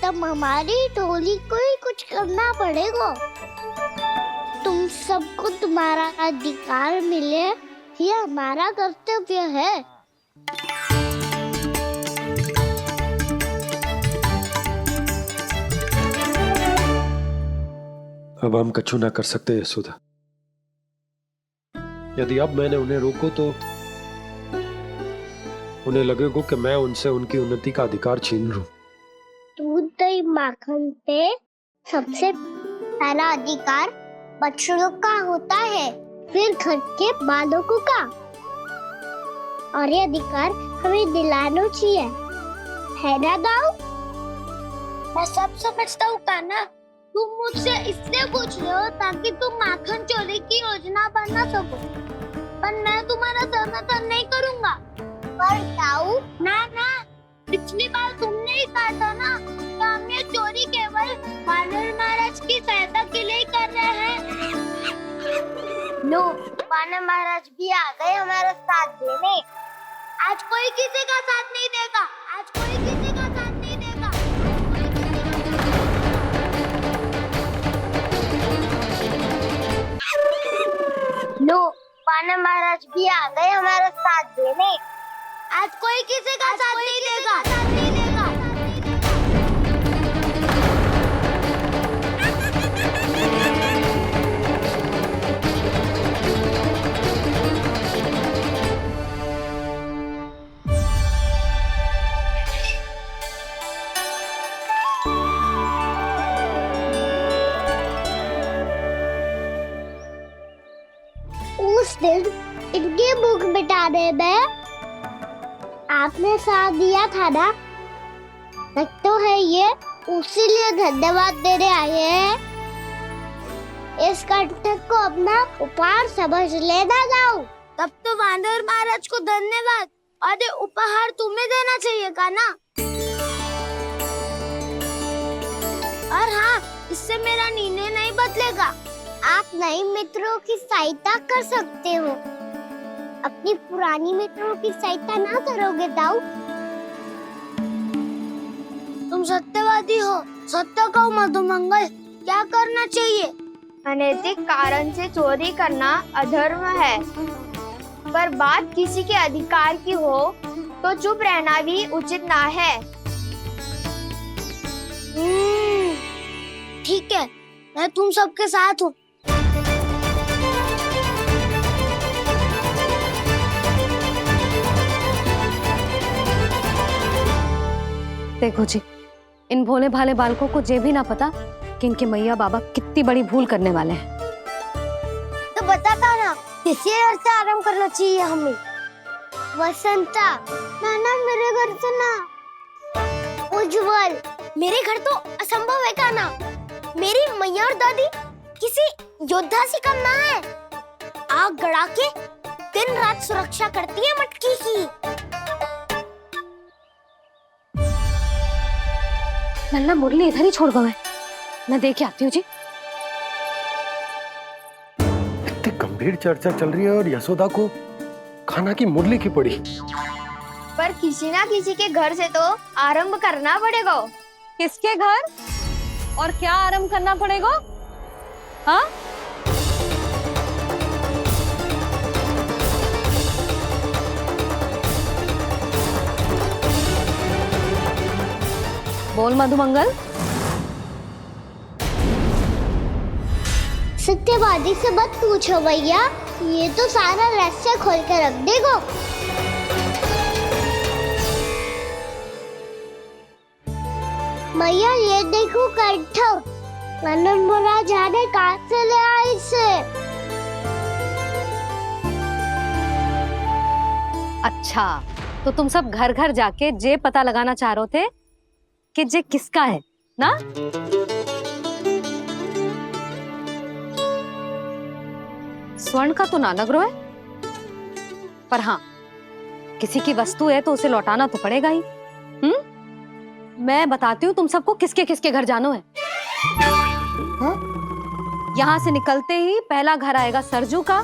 तब हमारी टोली को ही कुछ करना पड़ेगा। तुम सबको तुम्हारा अधिकार मिले, ये हमारा कर्तव्य है। अब हम कछु ना कर सकते यशोदा। यदि अब मैंने उन्हें रोको तो उन्हें लगेगा कि मैं उनसे उनकी उन्नति का अधिकार छीन लूं। दूध दही माखन पे सबसे पहला अधिकार बछड़ों का होता है, फिर घर के बालकों का, और ये अधिकार हमें दिलाना चाहिए, है ना दाऊ? मैं सब समझता हूँ कान्हा। तुम मुझसे इसलिए पूछ रहे हो ताकि तुम माखन चोरी की योजना बना सको, पर मैं तुम्हारा समर्थन नहीं करूँगा। पर दाऊ ना, पिछली बार तुमने ही कहा था ना कि हम ये चोरी केवल वानर महाराज की सहायता के लिए ही कर रहे हैं। लो, वानर महाराज भी आ गए हमारा साथ देने। आज कोई किसी का साथ नहीं देगा, आज कोई किसी का साथ नहीं देगा। लो, वानर महाराज भी आ गए हमारा साथ देने। आज कोई किसी का साथ नहीं देगा। उस दिन इनकी भूख मिटाने में आपने साथ दिया था ना, तो है ये उसी लिए धन्यवाद देने आए हैं। इस कर्तव्य को अपना उपहार समझ लेना जाओ। तब तो वानर महाराज को धन्यवाद और ये उपहार तुम्हें देना चाहिए कान्हा। और हाँ, इससे मेरा निर्णय नहीं बदलेगा। आप नए मित्रों की सहायता कर सकते हो, अपनी पुरानी मित्रों की सहायता ना करोगे दाऊ। तुम सत्यवादी हो, सत्य कहो मधुमंगल, क्या करना चाहिए? अनैतिक कारण से चोरी करना अधर्म है, पर बात किसी के अधिकार की हो तो चुप रहना भी उचित ना है। ठीक है, मैं तुम सबके साथ हूँ। देखो जी, इन भोले भाले बालकों को ये भी ना पता कि इनके मैया बाबा कितनी बड़ी भूल करने वाले हैं। तो बताता ना, किसी घर से आराम करना चाहिए हमें। वसंता, नाना मेरे घर से ना। उज्जवल, मेरे घर तो असंभव है काना। मेरी मैया और दादी किसी योद्धा से कम ना है। आग गड़ा के दिन रात सुरक्षा करती है मटकी की। नन्ना मुरली इधर ही छोड़ गए, मैं देख के आती हूँ जी। इतनी गंभीर चर्चा चल रही है और यशोदा को खाना की मुरली की पड़ी। पर किसी ना किसी के घर से तो आरंभ करना पड़ेगा। किसके घर और क्या आरंभ करना पड़ेगा? हाँ, बोल मधुमंगल। सत्यवादी से मत पूछो भैया, ये तो सारा रहस्य खोल के रख देगा। भैया ये देखो कंठ, नंदन बोला जाने कहाँ से ले आए इसे। अच्छा, तो तुम सब घर घर जाके जे पता लगाना चाह रहे थे कि जे किसका है ना? स्वर्ण का तो ना लग रहा है, पर हाँ, किसी की वस्तु है तो उसे लौटाना तो पड़ेगा ही। मैं बताती हूँ तुम सबको किसके किसके घर जानो है। यहाँ से निकलते ही पहला घर आएगा सरजू का,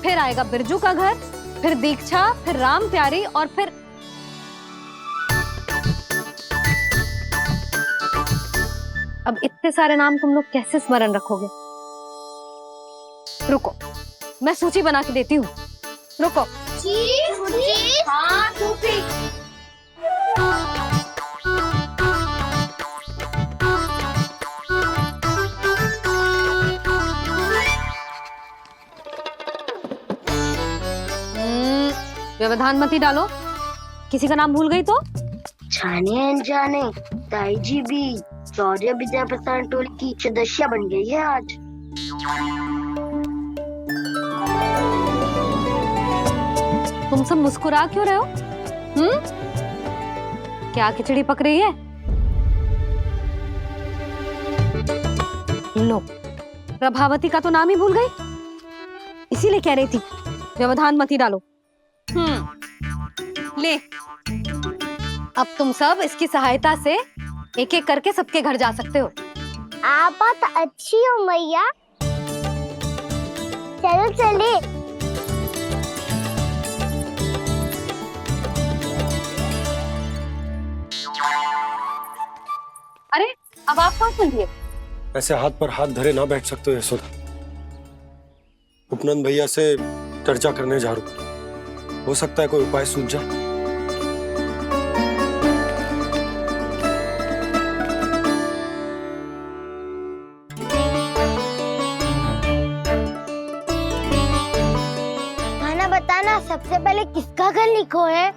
फिर आएगा बिरजू का घर, फिर दीक्षा, फिर राम प्यारी और फिर अब इतने सारे नाम तुम लोग कैसे स्मरण रखोगे? रुको, मैं सूची बना के देती हूँ। रुको। हाँ, सूची। व्यवधान मत ही डालो, किसी का नाम भूल गई तो? जाने अनजाने ताई जी भी शौर्य विद्या प्रसारण टोली की सदस्य बन गई है आज। तुम सब मुस्कुरा क्यों रहे हो? क्या खिचड़ी पक रही है? लो, प्रभावती का तो नाम ही भूल गई, इसीलिए कह रही थी व्यवधान मत ही डालो। ले, अब तुम सब इसकी सहायता से एक एक करके सबके घर जा सकते हो। आप तो अच्छी हो मैया, चलो चले। अरे, अब आप कहाँ चलिए? ऐसे हाथ पर हाथ धरे ना बैठ सकते हो यशोदा। उपनंद भैया से चर्चा करने जा रहा हूं, हो सकता है कोई उपाय सूझ जाए। खाना बताना, सबसे पहले किसका घर लिखो है?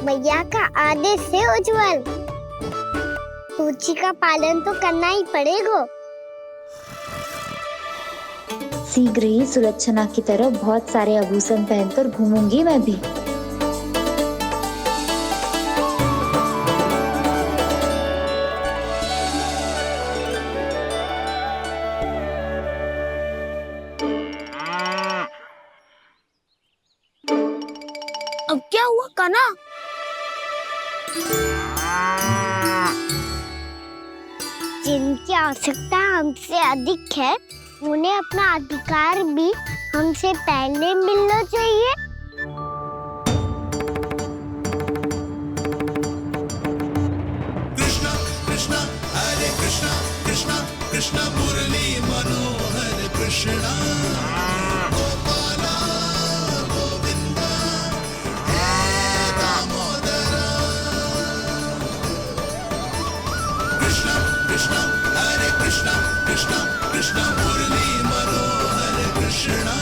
भैया का आदेश से उज्जवल, सूची का पालन तो करना ही पड़ेगा। शीघ्र ही सुलक्षणा की तरह बहुत सारे आभूषण पहनकर घूमूंगी मैं भी। अब क्या हुआ काना? जिनकी आवश्यकता हमसे अधिक है, उन्हें अपना अधिकार भी हमसे पहले मिलना चाहिए। कृष्णा कृष्णा कृष्णा मुरली मनोहर कृष्णा गोपाला गोविंदा हे दामोदरा कृष्णा कृष्णा हरे कृष्णा कृष्णा कृष्णा मुरली मनोहर कृष्णा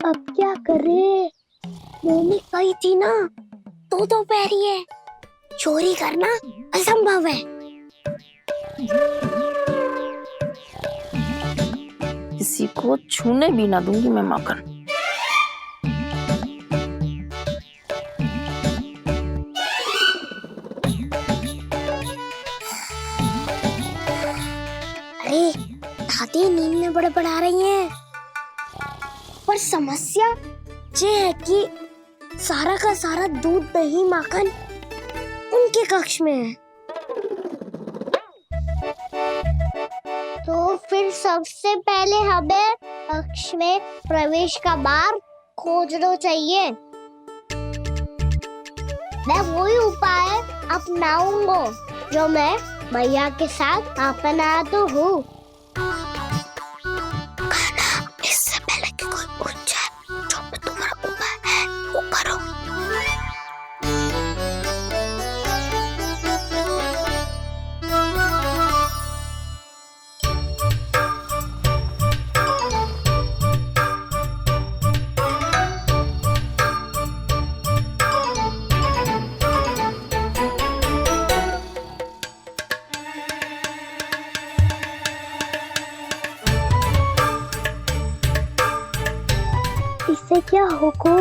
अब क्या करे? मम्मी कही थी ना, दो पैरी है, चोरी करना असंभव है। किसी को छूने भी ना दूंगी मैं माखन। अरे दादी नींद में बड़बड़ा रही हैं। पर समस्या ये है कि सारा का सारा दूध दही माखन उनके कक्ष में है। तो फिर सबसे पहले हमें कक्ष में प्रवेश का मार्ग खोजना चाहिए। मैं वही उपाय अपनाऊंगा जो मैं मैया के साथ अपनाता हूँ। इससे पहले कि कोई पूछ जाए, जो भी तुम्हारा उपाय है वो करो। इससे क्या होगा?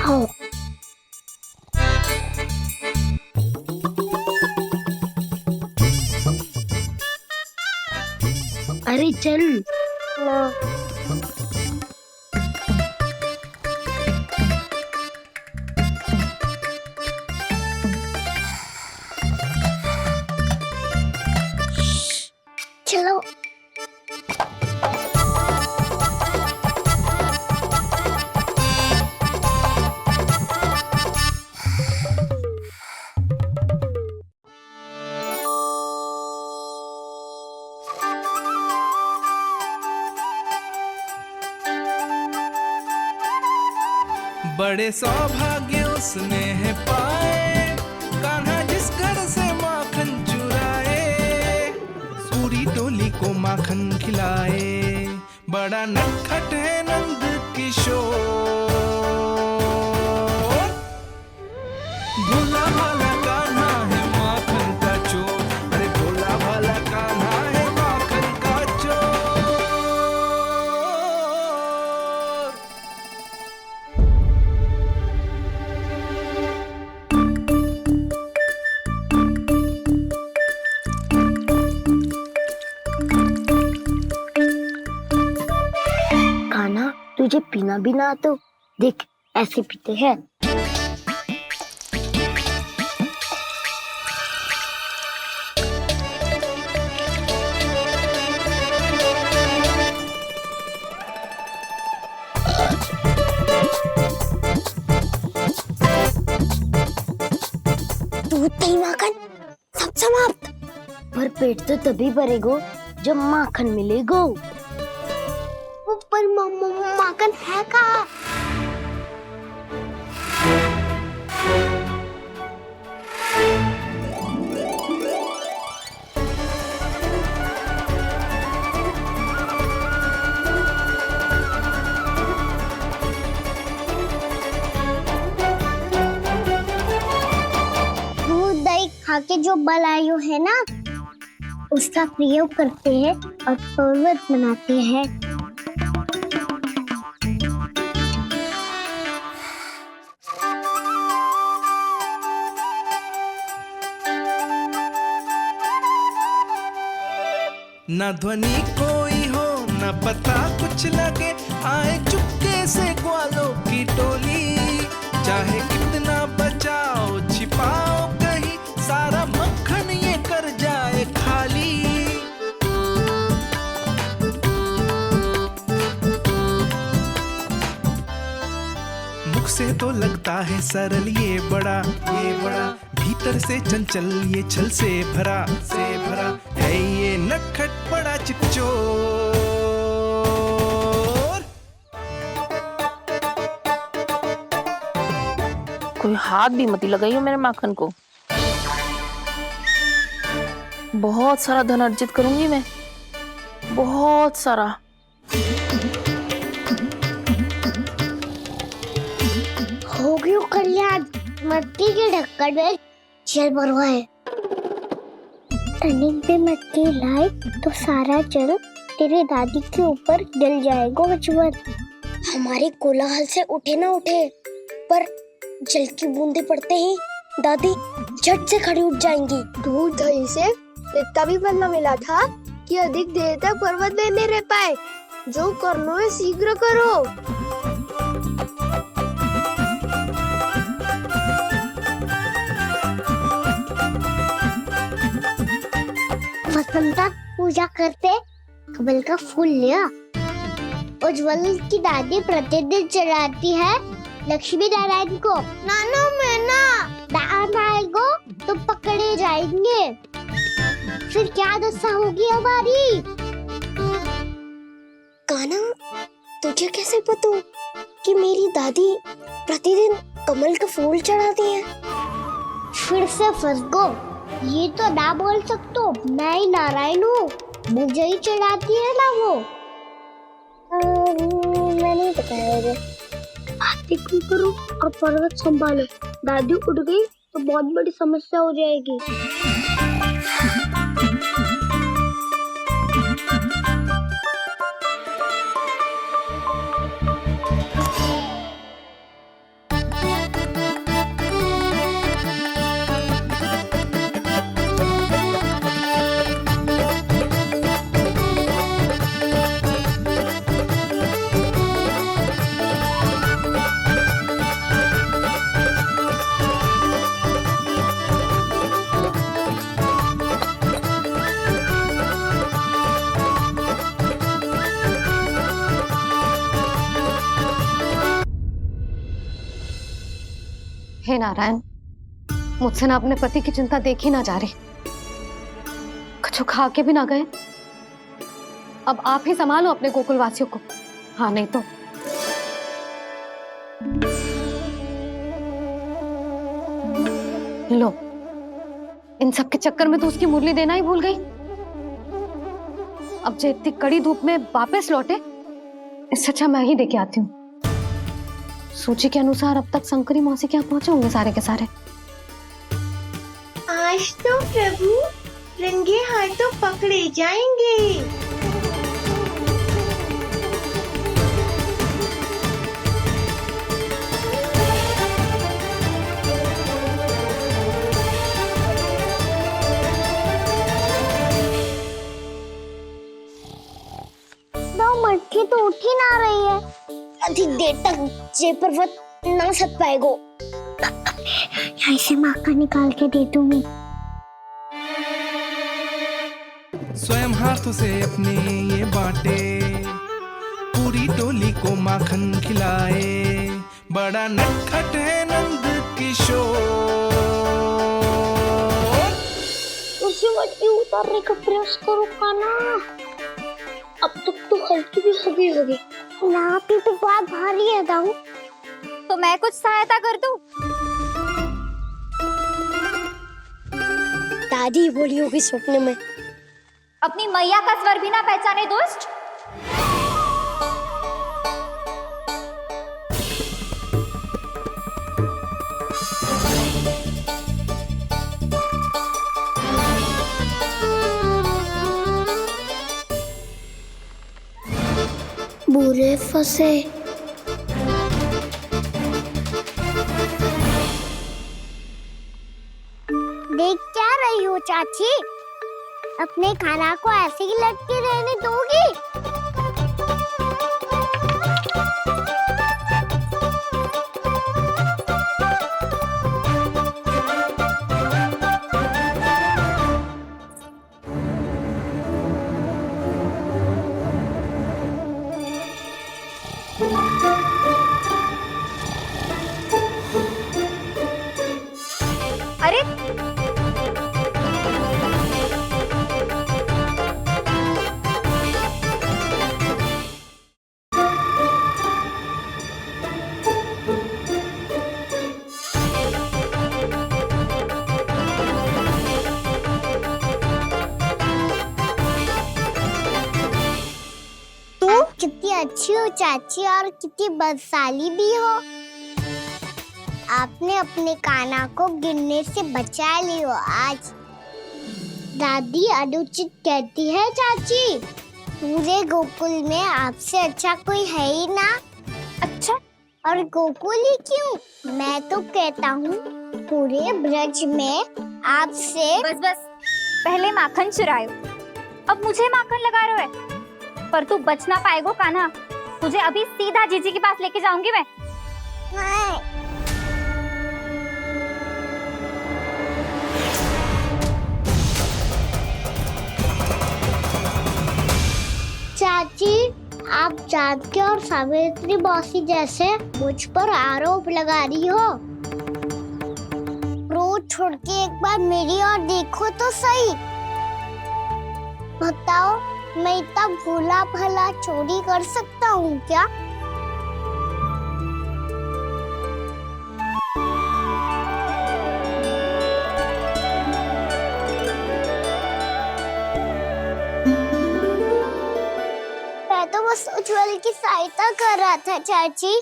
आओ। अरे चल ना। चलो। बड़े सौभाग्य उसने है पाए, कान्हा जिस घर से माखन चुराए, सूरी डोली को माखन खिलाए, बड़ा नटखट है नंद किशोर। भोला भाला कान्हा है माखन का चोर, अरे भोला भाला कान्हा है माखन का चोर। कान्हा तुझे पीना भी ना तो देख ऐसे पीते हैं। दूध दही माखन सब समाप्त। पर पेट तो तभी भरेगो जब माखन मिलेगो। पर माखन है कहाँ? दूध दही खा के जो बल आयु है ना, उसका प्रयोग करते हैं और पर्वत बनाते हैं। ना ध्वनि कोई हो ना पता कुछ लगे, आए चुपके से ग्वालों की टोली। चाहे कितना बचाओ छिपाओ कहीं, सारा मक्खन ये कर जाए खाली। मुख से तो लगता है सरल ये बड़ा भीतर से चंचल ये छल से भरा है ये नटखट बड़ा चिकचोर। कोई हाथ भी मत लगाइयो मेरे माखन को। बहुत सारा धन अर्जित करूंगी मैं, बहुत सारा। हो गयो कल्याण, मट्टी के ढक्कन में जल भरवा है। टनिक पे मट्टी लाए तो सारा जल तेरे दादी के ऊपर डल जाएगा बचवन। हमारे कोलाहल से उठे ना उठे, पर जल की बूंदे पड़ते ही दादी झट से खड़ी उठ जाएंगी। दूध दही से इतना भी बदला मिला था कि अधिक देर तक पर्वत में नहीं रह पाए। जो करना है शीघ्र करो। वसंता पूजा करते कमल का फूल लिया। उज्जवल की दादी प्रतिदिन चढ़ाती है लक्ष्मी नारायण को। नाना मैना दान आएगो तो पकड़े जाएंगे। फिर क्या दशा होगी हमारी? कान्हा, तुझे कैसे पता कि मेरी दादी प्रतिदिन कमल का फूल चढ़ाती है? फिर से फंस गो। ये तो ना बोल सकतो, मैं ही नारायण हूँ, मुझे ही चढ़ाती है ना वो। मैं नहीं बताया। आरती करो और पर्वत संभालो। दादी उठ गई तो बहुत बड़ी समस्या हो जाएगी। हे नारायण, मुझसे ना अपने पति की चिंता देखी ना जा रही, कुछ खा के भी ना गए। अब आप ही संभालो अपने गोकुल वासियों को। हाँ, नहीं तो लो, इन सब के चक्कर में तो उसकी मुरली देना ही भूल गई। अब जो इतनी कड़ी धूप में वापस लौटे, इससे अच्छा मैं ही देके आती हूँ। सूची के अनुसार अब तक शंकरी मौसी के यहाँ पहुंचे होंगे सारे के सारे। आज तो प्रभु रंगे हाथों पकड़े जाएंगे। 9 मटकी तो उठ ही ना रही है। अधिक देर तक ये पर्वत ना सक पाएगो। यहाँ से माखन निकाल के दे दूंगी। स्वयं हाथों से अपने ये बांटे, पूरी टोली को माखन खिलाए। बड़ा नटखट है नंद किशोर। उसे मटकी उतारने का प्रयास करो कान्हा। अब तक तो हल्की भी होगी नापी तो बहुत भारी है दाऊ। तो मैं कुछ सहायता कर दूं? दादी बोली होगी सपने में। अपनी मैया का स्वर भी ना पहचाने दुष्ट। पूरे फंसे। देख क्या रही हो चाची? अपने खाना को ऐसे ही लटके रहने दोगी? अरे कितनी अच्छी हो चाची और कितनी बदसाली भी हो। आपने अपने काना को गिरने से बचा ली हो आज। दादी अनुचित कहती है चाची, पूरे गोकुल में आपसे अच्छा कोई है ही ना। अच्छा, और गोकुल ही क्यों, मैं तो कहता हूँ पूरे ब्रज में आपसे। बस बस, पहले माखन चुरायो, अब मुझे माखन लगा रहे हो। पर तू बच ना पाएगो कान्हा, तुझे अभी सीधा जीजी के पास लेके जाऊंगी मैं। चाची, आप जानकी और सावित्री मौसी जैसे मुझ पर आरोप लगा रही हो। रोज छोड़ के एक बार मेरी ओर देखो तो सही। बताओ, मैं इतना भोला भला चोरी कर सकता हूँ क्या? मैं तो बस उज्जवल की सहायता कर रहा था चाची।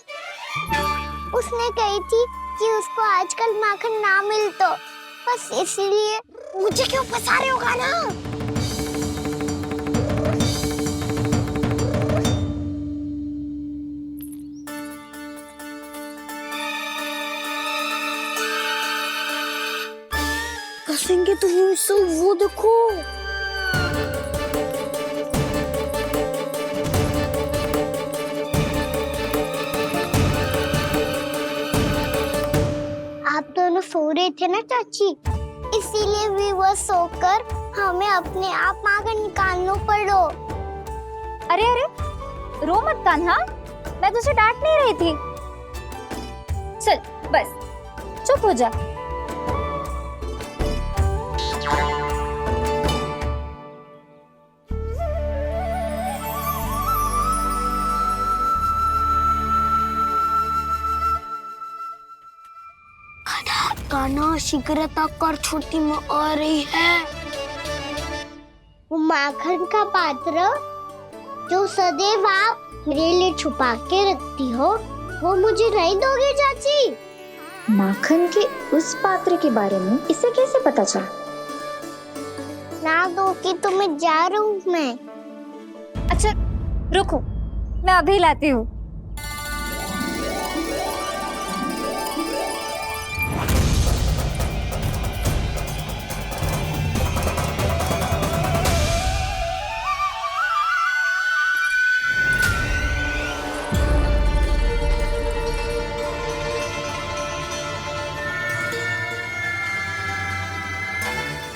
उसने कही थी कि उसको आजकल माखन ना मिल तो बस इसलिए। मुझे क्यों फंसा रहे हो कान्हा? फंसेंगे तो वो देखो। आप दोनों सो रहे थे ना चाची, इसीलिए विवश सोकर हमें अपने आप माखन निकालना पड़ो। अरे अरे, रो मत कान्हा, मैं तुझे डांट नहीं रही थी। चल बस चुप हो जा। कान्हा शीघ्रता कर, छोटी में आ रही है। वो माखन का पात्र जो सदैव आप मेरे लिए छुपा के रखती हो, वो मुझे नहीं दोगे चाची? माखन के उस पात्र के बारे में इसे कैसे पता चला? ना दोगी तो मैं जा रहा हूँ मैं। अच्छा रुको, मैं अभी लाती हूँ।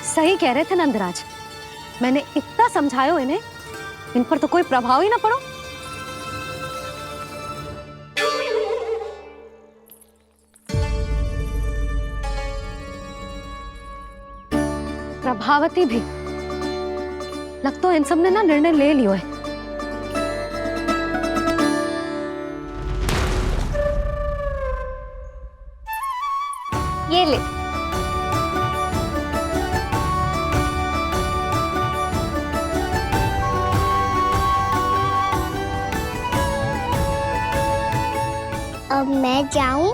सही कह रहे थे नंदराज, मैंने इतना समझायो इन्हें, इन पर तो कोई प्रभाव ही ना पड़ो। प्रभावती भी लगता तो इन सब ने ना निर्णय ले लियो है। ये ले। अब मैं जाऊं?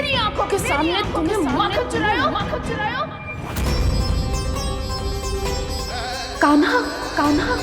मेरी आंखों के सामने तुमने माखन चुराया। कान्हा, कान्हा,